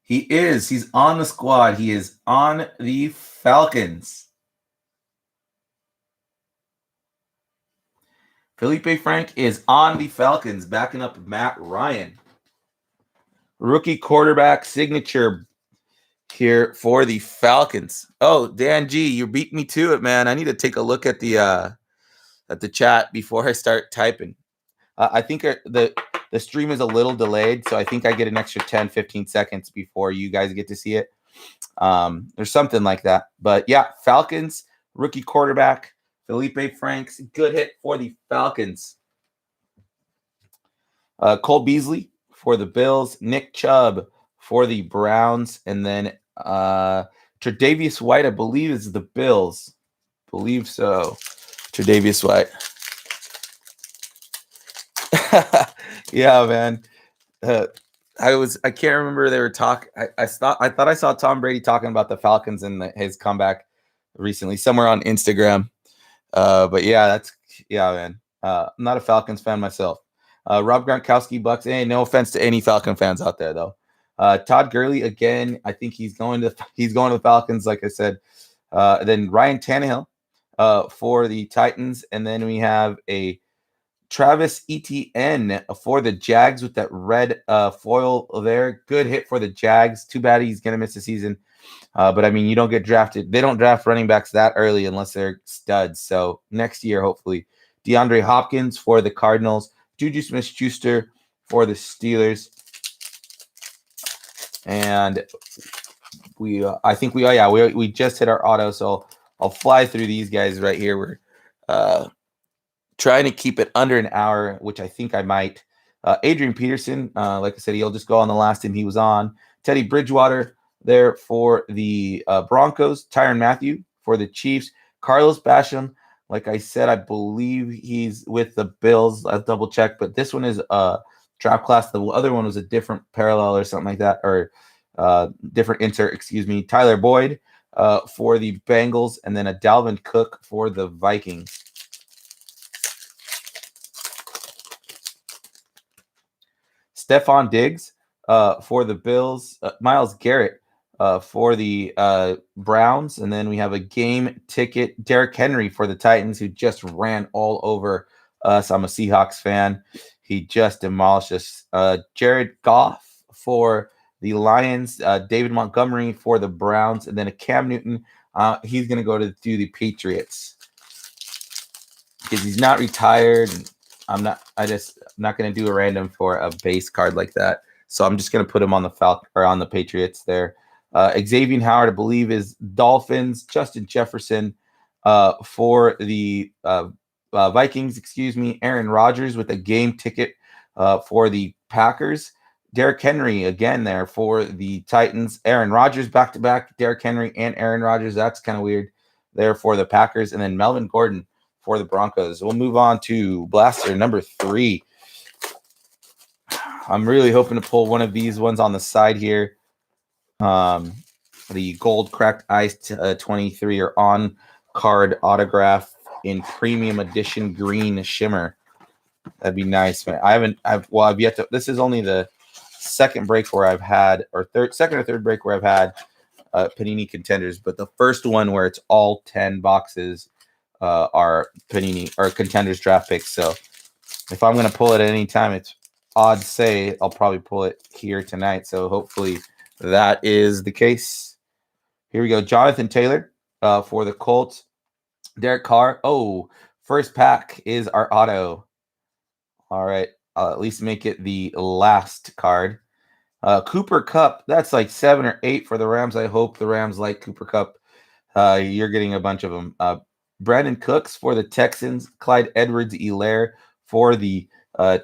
He is. He's on the squad. He is on the Falcons. Felipe Frank is on the Falcons, backing up Matt Ryan. Rookie quarterback signature here for the Falcons. Oh, Dan G, you beat me to it, man. I need to take a look at the chat before I start typing. I think the stream is a little delayed, so I think I get an extra 10, 15 seconds before you guys get to see it. There's something like that. But yeah, Falcons, rookie quarterback, Felipe Franks, good hit for the Falcons. Cole Beasley for the Bills, Nick Chubb for the Browns, and then Tre'Davious White, I believe, is the Bills. Believe so. Tre'Davious White. Yeah, man. I can't remember they were talking. I thought I saw Tom Brady talking about the Falcons and his comeback recently somewhere on Instagram. But yeah, man. I'm not a Falcons fan myself. Rob Gronkowski, Bucks. Hey, no offense to any Falcon fans out there, though. Todd Gurley again. I think he's going to the Falcons, like I said. Then Ryan Tannehill for the Titans, and then we have a Travis Etienne for the Jags with that red foil there. Good hit for the Jags. Too bad he's going to miss the season. But I mean, you don't get drafted. They don't draft running backs that early unless they're studs. So next year, hopefully, DeAndre Hopkins for the Cardinals, Juju Smith-Schuster for the Steelers, and we just hit our auto. So I'll fly through these guys right here. We're trying to keep it under an hour, which I think I might. Adrian Peterson, like I said, he'll just go on the last team he was on. Teddy Bridgewater there for the Broncos. Tyrann Mathieu for the Chiefs. Carlos Basham, like I said, I believe he's with the Bills. I'll double check, but this one is draft class. The other one was a different parallel or something like that, or different insert, excuse me. Tyler Boyd for the Bengals, and then a Dalvin Cook for the Vikings. Stephon Diggs for the Bills. Myles Garrett for the Browns. And then we have a game ticket. Derrick Henry for the Titans, who just ran all over us. I'm a Seahawks fan. He just demolished us. Jared Goff for the Lions. David Montgomery for the Browns. And then a Cam Newton. He's going to go to do the Patriots because he's not retired. And I'm not going to do a random for a base card like that. So I'm just going to put him on the on the Patriots there. Xavier Howard, I believe, is Dolphins. Justin Jefferson for the Vikings, excuse me. Aaron Rodgers with a game ticket for the Packers. Derrick Henry again there for the Titans. Aaron Rodgers back-to-back. Derrick Henry and Aaron Rodgers. That's kind of weird there for the Packers. And then Melvin Gordon for the Broncos. We'll move on to Blaster number 3. I'm really hoping to pull one of these ones on the side here. The gold cracked ice 23 or on card autograph in premium edition green shimmer. That'd be nice, man. I've yet to. This is only the second break where I've had, or second or third break where I've had Panini contenders, but the first one where it's all 10 boxes are Panini or contenders draft picks. So if I'm going to pull it at any time, it's odd say I'll probably pull it here tonight. So hopefully that is the case. Here we go. Jonathan Taylor for the Colts. Derek Carr. Oh, first pack is our auto. All right. I'll at least make it the last card. Cooper Kupp. That's like 7 or 8 for the Rams. I hope the Rams like Cooper Kupp. You're getting a bunch of them. Brandon Cooks for the Texans. Clyde Edwards-Helaire for the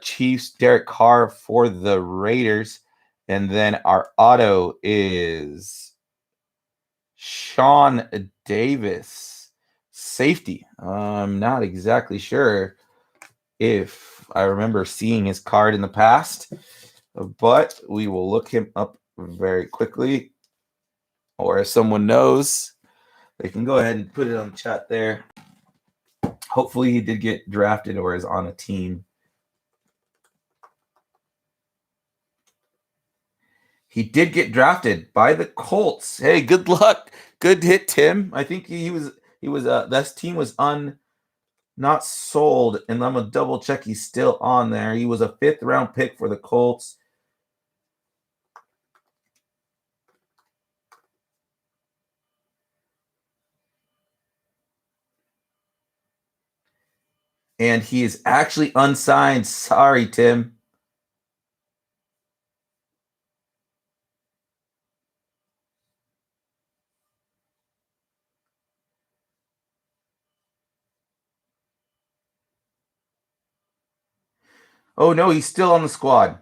Chiefs. Derek Carr for the Raiders. And then our auto is Sean Davis, safety. I'm not exactly sure if I remember seeing his card in the past, but we will look him up very quickly. Or if someone knows, they can go ahead and put it on the chat there. Hopefully he did get drafted or is on a team. He did get drafted by the Colts. Hey, good luck. Good hit, Tim. I think he was this team was not sold, and I'm gonna double check he's still on there. He was a 5th round pick for the Colts. And he is actually unsigned. Sorry, Tim. Oh, no, he's still on the squad.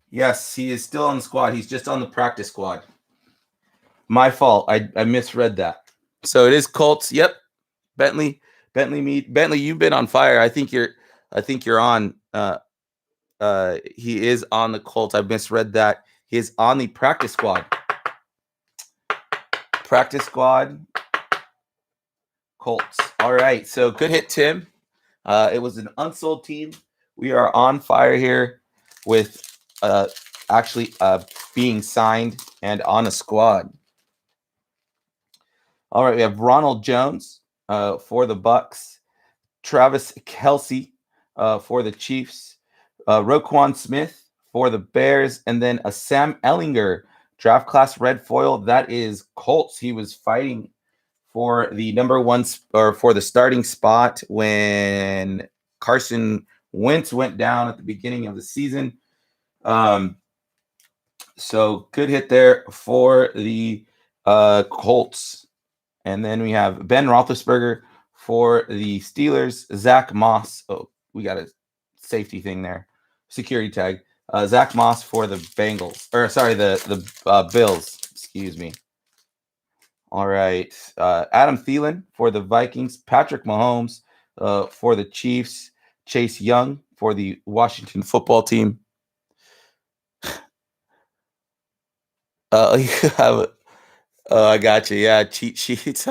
Yes, he is still on the squad. He's just on the practice squad. My fault. I misread that. So it is Colts. Yep. Bentley, you've been on fire. I think you're on. He is on the Colts. I misread that. He is on the practice squad. Colts. All right. So good hit, Tim. It was an unsold team. We are on fire here with actually being signed and on a squad. All right. We have Ronald Jones for the Bucks. Travis Kelce for the Chiefs. Roquan Smith for the Bears. And then a Sam Ellinger draft class red foil. That is Colts. He was fighting for the number one or for the starting spot when Carson Wentz went down at the beginning of the season. So good hit there for the Colts. And then we have Ben Roethlisberger for the Steelers. Zach Moss. Oh, we got a safety thing there. Security tag. Zach Moss for the Bengals. Or sorry, the Bills. Excuse me. All right. Adam Thielen for the Vikings. Patrick Mahomes for the Chiefs. Chase Young for the Washington football team. You have I got you. Yeah, cheat sheets.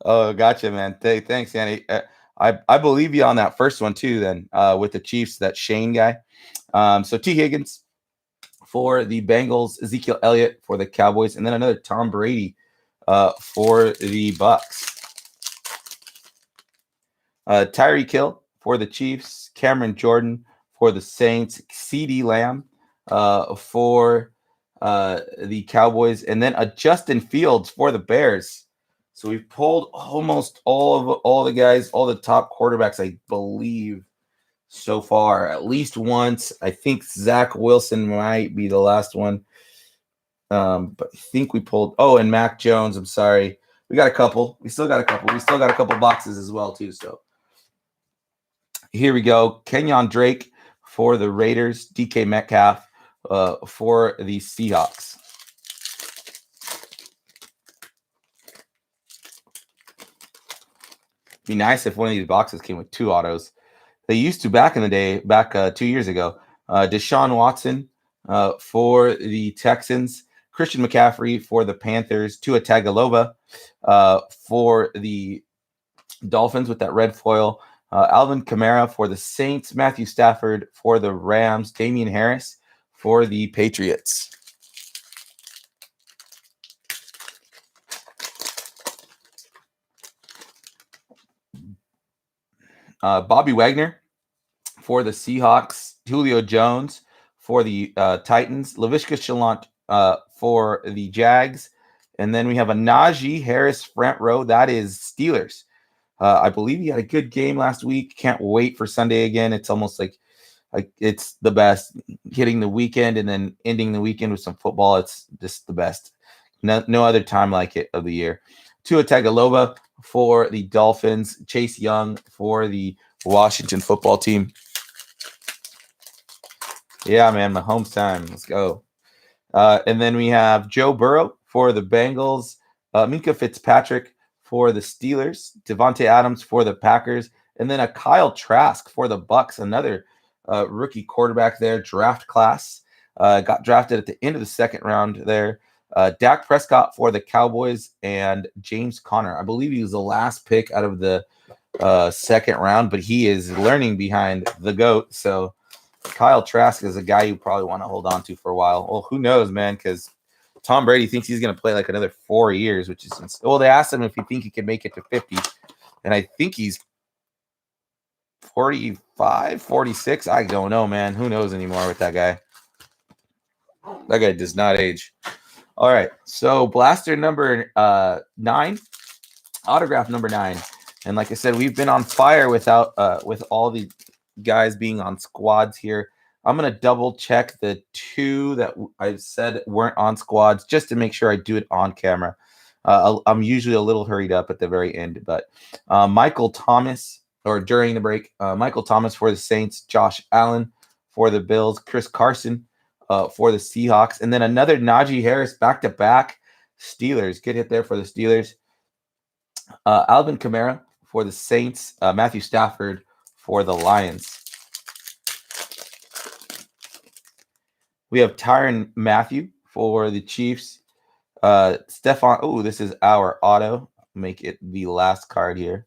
Oh, gotcha, man. Thanks, Andy. I believe you on that first one too. Then with the Chiefs, that Shane guy. So T. Higgins for the Bengals, Ezekiel Elliott for the Cowboys, and then another Tom Brady for the Bucks. Tyreek Hill for the Chiefs, Cameron Jordan for the Saints, CeeDee Lamb for the Cowboys, and then a Justin Fields for the Bears. So we've pulled almost all the guys, all the top quarterbacks, I believe, so far. At least once. I think Zach Wilson might be the last one. But I think we pulled. Oh, and Mac Jones. I'm sorry. We got a couple. We still got a couple. We still got a couple boxes as well, too. So here we go. Kenyon Drake for the Raiders. DK Metcalf for the Seahawks. Be nice if one of these boxes came with two autos. They used to back in the day, back 2 years ago. Deshaun Watson for the Texans. Christian McCaffrey for the Panthers. Tua Tagovailoa for the Dolphins with that red foil. Alvin Kamara for the Saints. Matthew Stafford for the Rams. Damian Harris for the Patriots. Bobby Wagner for the Seahawks. Julio Jones for the Titans. Laviska Shenault for the Jags. And then we have a Najee Harris front row. That is Steelers. I believe he had a good game last week. Can't wait for Sunday again. It's almost like it's the best. Hitting the weekend and then ending the weekend with some football. It's just the best. No other time like it of the year. Tua Tagovailoa for the Dolphins. Chase Young for the Washington football team. Yeah, man, Mahomes time. Let's go. And then we have Joe Burrow for the Bengals. Minka Fitzpatrick for the Steelers. Devontae Adams for the Packers. And then a Kyle Trask for the Bucks. Another rookie quarterback there. Draft class. Got drafted at the end of the second round there. Dak Prescott for the Cowboys. And James Conner. I believe he was the last pick out of the second round, but he is learning behind the GOAT. So Kyle Trask is a guy you probably want to hold on to for a while. Well, who knows, man, because Tom Brady thinks he's going to play like another 4 years, which is well, they asked him if he think he can make it to 50, and I think he's 45, 46. I don't know, man. Who knows anymore with that guy? That guy does not age. All right, so blaster number 9, autograph number 9. And like I said, we've been on fire with all the guys being on squads here. I'm going to double check the 2 that I said weren't on squads just to make sure I do it on camera. I'm usually a little hurried up at the very end, but Michael Thomas, or during the break, Michael Thomas for the Saints, Josh Allen for the Bills, Chris Carson for the Seahawks, and then another Najee Harris back-to-back Steelers. Good hit there for the Steelers. Alvin Kamara for the Saints, Matthew Stafford for the Lions. We have Tyrann Mathieu for the Chiefs. Stephon, this is our auto. make it the last card here.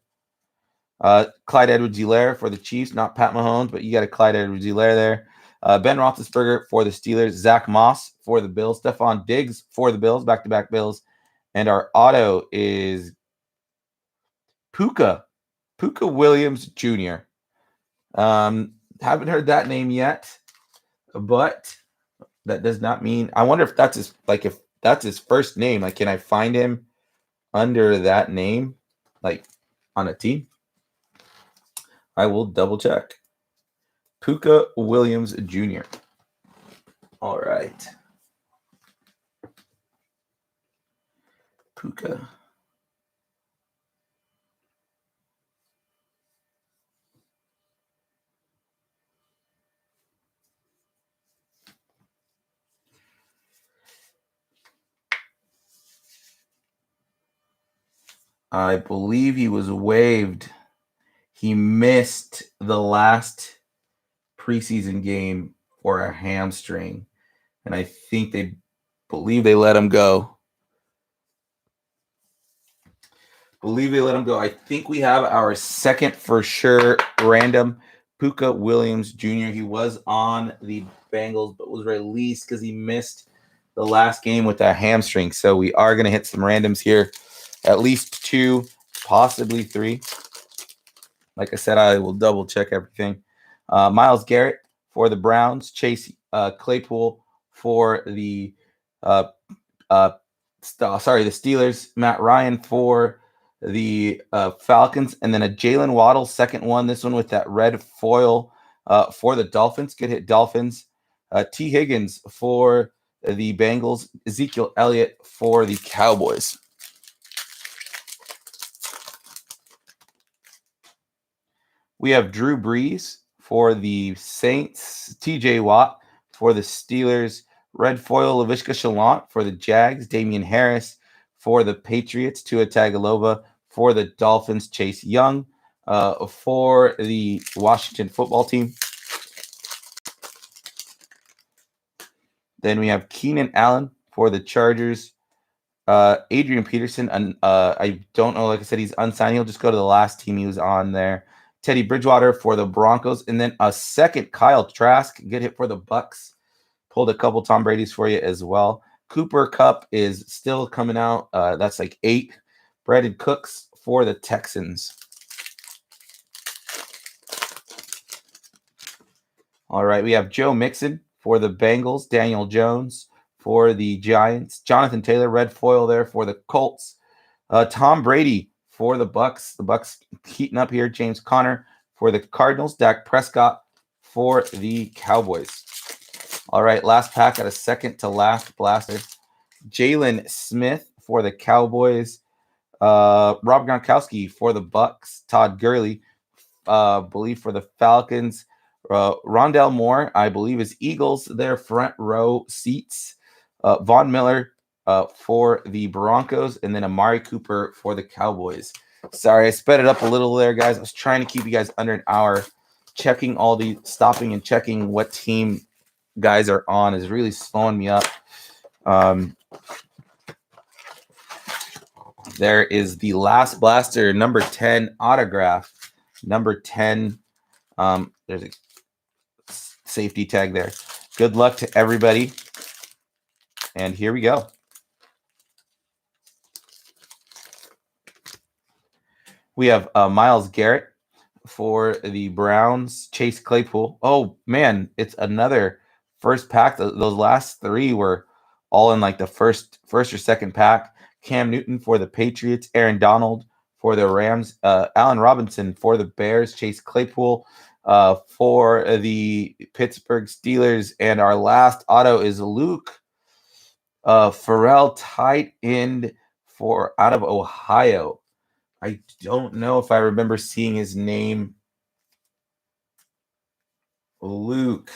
Clyde Edwards-Helaire for the Chiefs, not Pat Mahomes, but you got a Clyde Edwards-Helaire there. Ben Roethlisberger for the Steelers. Zach Moss for the Bills. Stephon Diggs for the Bills, back-to-back Bills. And our auto is Puka Williams Jr. Haven't heard that name yet, but that does not mean. I wonder if that's his first name. Like, can I find him under that name, like on a team? I will double check. Puka Williams Jr. All right. Puka. I believe he was waived. He missed the last preseason game for a hamstring, and I think they believe they let him go. I think we have our second for sure random, Puka Williams Jr. He was on the Bengals, but was released because he missed the last game with a hamstring. So we are going to hit some randoms here. At least 2, possibly 3. Like I said, I will double check everything. Myles Garrett for the Browns. Chase Claypool for the Steelers. Matt Ryan for the Falcons. And then a Jalen Waddle, second one. This one with that red foil for the Dolphins. Good hit, Dolphins. T. Higgins for the Bengals. Ezekiel Elliott for the Cowboys. We have Drew Brees for the Saints, TJ Watt for the Steelers, red foil Laviska Shenault for the Jags, Damian Harris for the Patriots, Tua Tagovailoa for the Dolphins, Chase Young for the Washington football team. Then we have Keenan Allen for the Chargers, Adrian Peterson, and I don't know, like I said, he's unsigned. He'll just go to the last team he was on there. Teddy Bridgewater for the Broncos, and then a second Kyle Trask, good hit for the Bucks. Pulled a couple Tom Brady's for you as well. Cooper Kupp is still coming out. That's like 8. Brandon Cooks for the Texans. All right, we have Joe Mixon for the Bengals, Daniel Jones for the Giants, Jonathan Taylor, red foil there for the Colts, Tom Brady for the Bucks. The Bucks heating up here. James Conner for the Cardinals. Dak Prescott for the Cowboys. All right, last pack at a second to last blaster. Jalen Smith for the Cowboys. Rob Gronkowski for the Bucks. Todd Gurley, believe for the Falcons. Rondell Moore, I believe, is Eagles. Their front row seats. Von Miller for the Broncos, and then Amari Cooper for the Cowboys. Sorry, I sped it up a little there, guys. I was trying to keep you guys under an hour. Stopping and checking what team guys are on is really slowing me up. There is the last blaster, number 10 autograph. Number 10. There's a safety tag there. Good luck to everybody. And here we go. We have Myles Garrett for the Browns. Chase Claypool. Oh, man, it's another first pack. Those last 3 were all in like the first or second pack. Cam Newton for the Patriots. Aaron Donald for the Rams. Allen Robinson for the Bears. Chase Claypool for the Pittsburgh Steelers. And our last auto is Luke Farrell, tight end for out of Ohio. I don't know if I remember seeing his name. Luke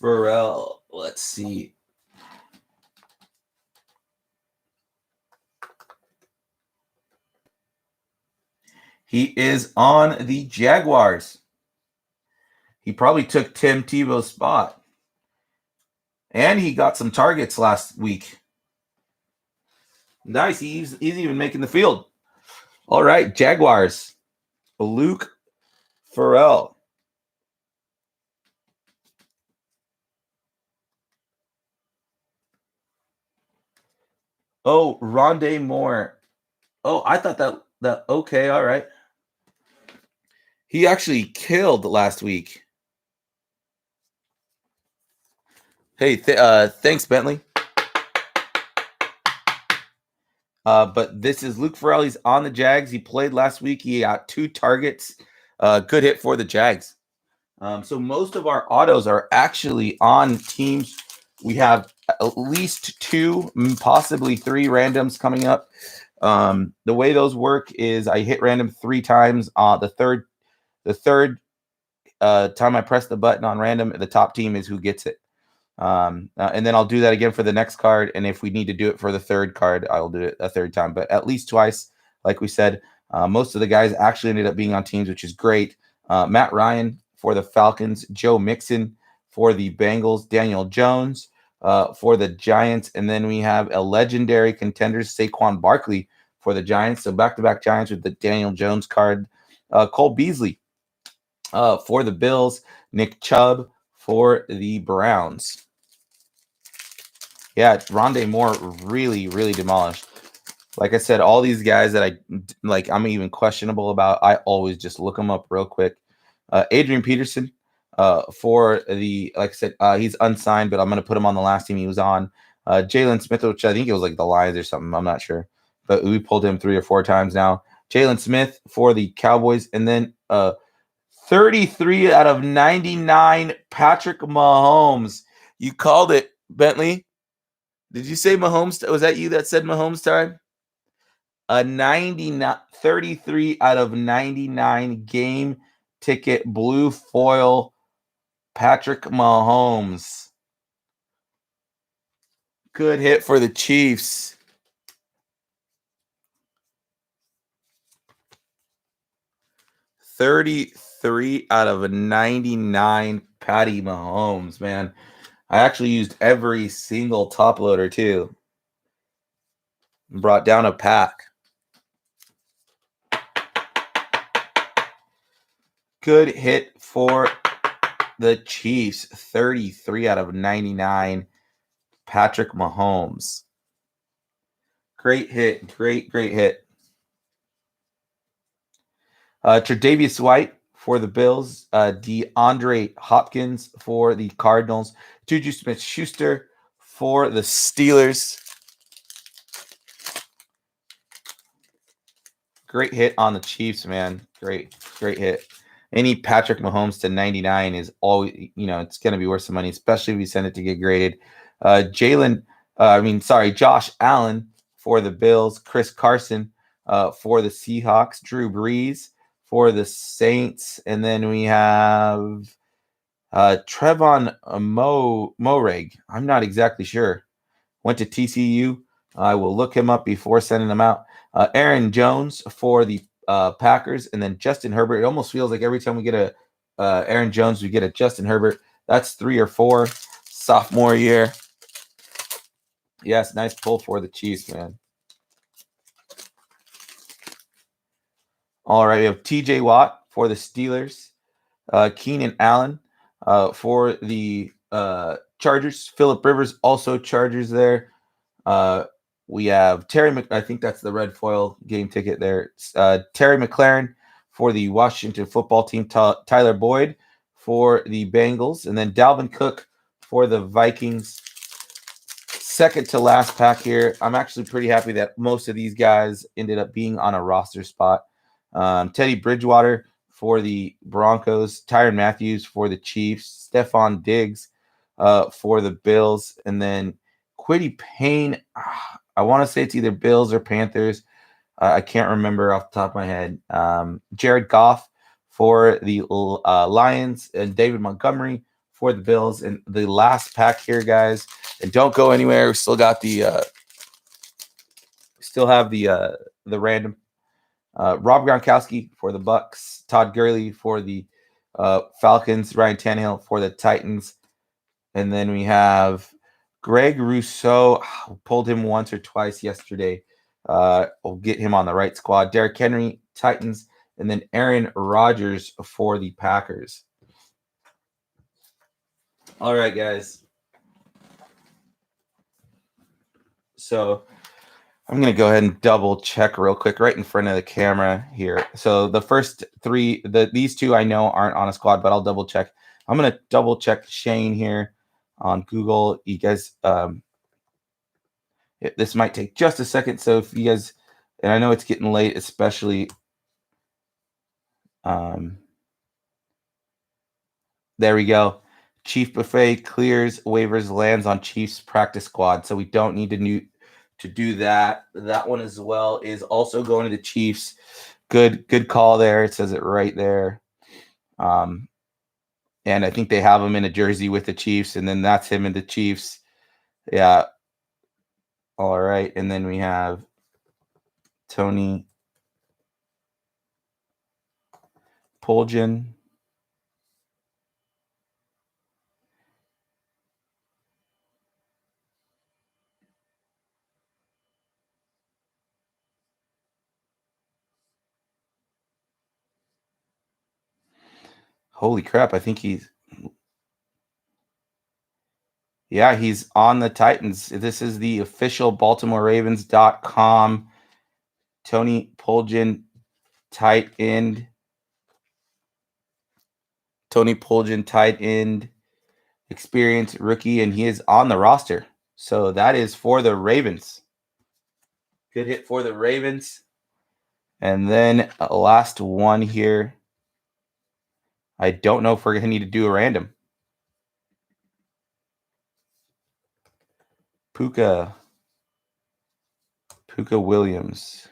Farrell. Let's see. He is on the Jaguars. He probably took Tim Tebow's spot. And he got some targets last week. Nice. He's even making the field. All right, Jaguars. Luke Farrell. Oh, Rondé Moore. Oh, I thought that okay, all right. He actually killed last week. Hey, thanks, Bentley. But this is Luke Farrell. He's on the Jags. He played last week. He got 2 targets. Good hit for the Jags. So most of our autos are actually on teams. We have at least 2, possibly 3 randoms coming up. The way those work is I hit random 3 times. The third time I press the button on random, the top team is who gets it. And then I'll do that again for the next card. And if we need to do it for the third card, I'll do it a third time, but at least twice. Like we said, most of the guys actually ended up being on teams, which is great. Matt Ryan for the Falcons, Joe Mixon for the Bengals, Daniel Jones for the Giants. And then we have a legendary contenders, Saquon Barkley for the Giants. So back-to-back Giants with the Daniel Jones card. Cole Beasley for the Bills, Nick Chubb for the Browns. Yeah, Rondé Moore really, really demolished. Like I said, all these guys that I'm even questionable about, I always just look them up real quick. Adrian Peterson for the, like I said, he's unsigned, but I'm going to put him on the last team he was on. Jalen Smith, which I think it was like the Lions or something. I'm not sure. But we pulled him 3 or 4 times now. Jalen Smith for the Cowboys. And then 33 out of 99, Patrick Mahomes. You called it, Bentley. Did you say Mahomes? Was that you that said Mahomes time? A 33 out of 99 game ticket blue foil Patrick Mahomes. Good hit for the Chiefs. $33 out of 99 Patty Mahomes, man. I actually used every single top loader too. Brought down a pack. Good hit for the Chiefs. 33 out of 99. Patrick Mahomes. Great hit. Great hit. Tre'Davious White for the Bills. DeAndre Hopkins for the Cardinals. Juju Smith-Schuster for the Steelers. Great hit on the Chiefs, man. Great hit. Any Patrick Mahomes to 99 is always, it's going to be worth some money, especially if we send it to get graded. Josh Allen for the Bills. Chris Carson for the Seahawks. Drew Brees for the Saints. And then we have Trevon Moreg. I'm not exactly sure. Went to TCU. I will look him up before sending him out. Aaron Jones for the Packers, and then Justin Herbert. It almost feels like every time we get a Aaron Jones, we get a Justin Herbert. That's 3 or 4 sophomore year. Yes, nice pull for the Chiefs, man. All right, we have TJ Watt for the Steelers. Keenan Allen for the Chargers. Phillip Rivers, also Chargers there. We have I think that's the red foil game ticket there. Terry McLaurin for the Washington football team. Tyler Boyd for the Bengals. And then Dalvin Cook for the Vikings. Second to last pack here. I'm actually pretty happy that most of these guys ended up being on a roster spot. Teddy Bridgewater for the Broncos. Tyrann Matthews for the Chiefs. Stephon Diggs for the Bills. And then Kwity Paye, I want to say it's either Bills or Panthers. I can't remember off the top of my head. Jared Goff for the Lions, and David Montgomery for the Bills. And the last pack here, guys. And don't go anywhere. We still got the random. Rob Gronkowski for the Bucks. Todd Gurley for the Falcons. Ryan Tannehill for the Titans. And then we have Greg Rousseau. Pulled him once or twice yesterday. We'll get him on the right squad. Derrick Henry, Titans, and then Aaron Rodgers for the Packers. All right, guys. So I'm going to go ahead and double check real quick right in front of the camera here. So the first three, these two I know aren't on a squad, but I'll double check. I'm going to double check Shane here on Google. You guys, this might take just a second. So if you guys, and I know it's getting late, especially, there we go. Chief Buffet clears waivers, lands on Chiefs practice squad. So we don't need to do that. That one as well is also going to the Chiefs. Good call there. It says it right there. And I think they have him in a jersey with the Chiefs, and then that's him in the Chiefs. Yeah. All right. And then we have Tony Poljan. Holy crap. I think he's on the Titans. This is the official BaltimoreRavens.com. Tony Poljan, tight end. Tony Poljan, tight end, experienced rookie, and he is on the roster. So that is for the Ravens. Good hit for the Ravens. And then last one here. I don't know if we're going to need to do a random. Puka Williams.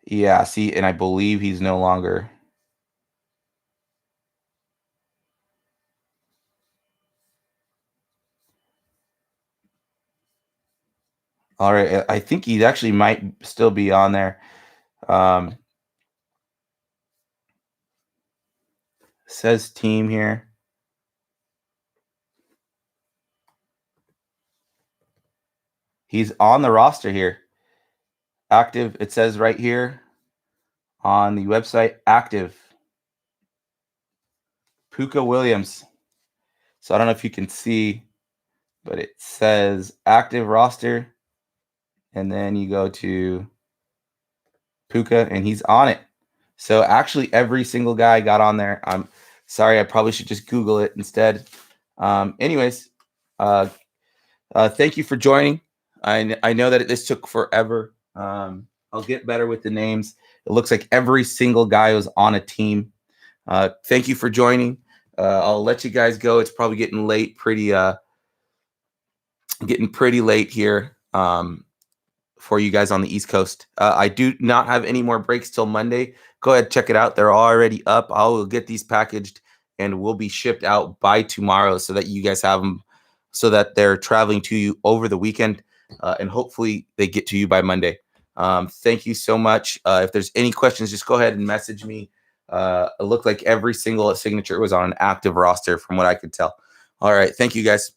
Yeah, see, and I believe he's no longer. All right, I think he actually might still be on there. Says team here. He's on the roster here. Active, it says right here on the website, active. Puka Williams. So I don't know if you can see, but it says active roster. And then you go to Puka, and he's on it. So actually every single guy got on there. I'm sorry, I probably should just Google it instead. Anyways, thank you for joining. I know that this took forever. I'll get better with the names. It looks like every single guy was on a team. Thank you for joining. I'll let you guys go. It's probably getting late, getting pretty late here for you guys on the East Coast. I do not have any more breaks till Monday. Go ahead, check it out. They're already up. I will get these packaged and will be shipped out by tomorrow so that you guys have them, so that they're traveling to you over the weekend, and hopefully they get to you by Monday. Thank you so much. If there's any questions, just go ahead and message me. It looked like every single signature was on an active roster from what I could tell. All right. Thank you, guys.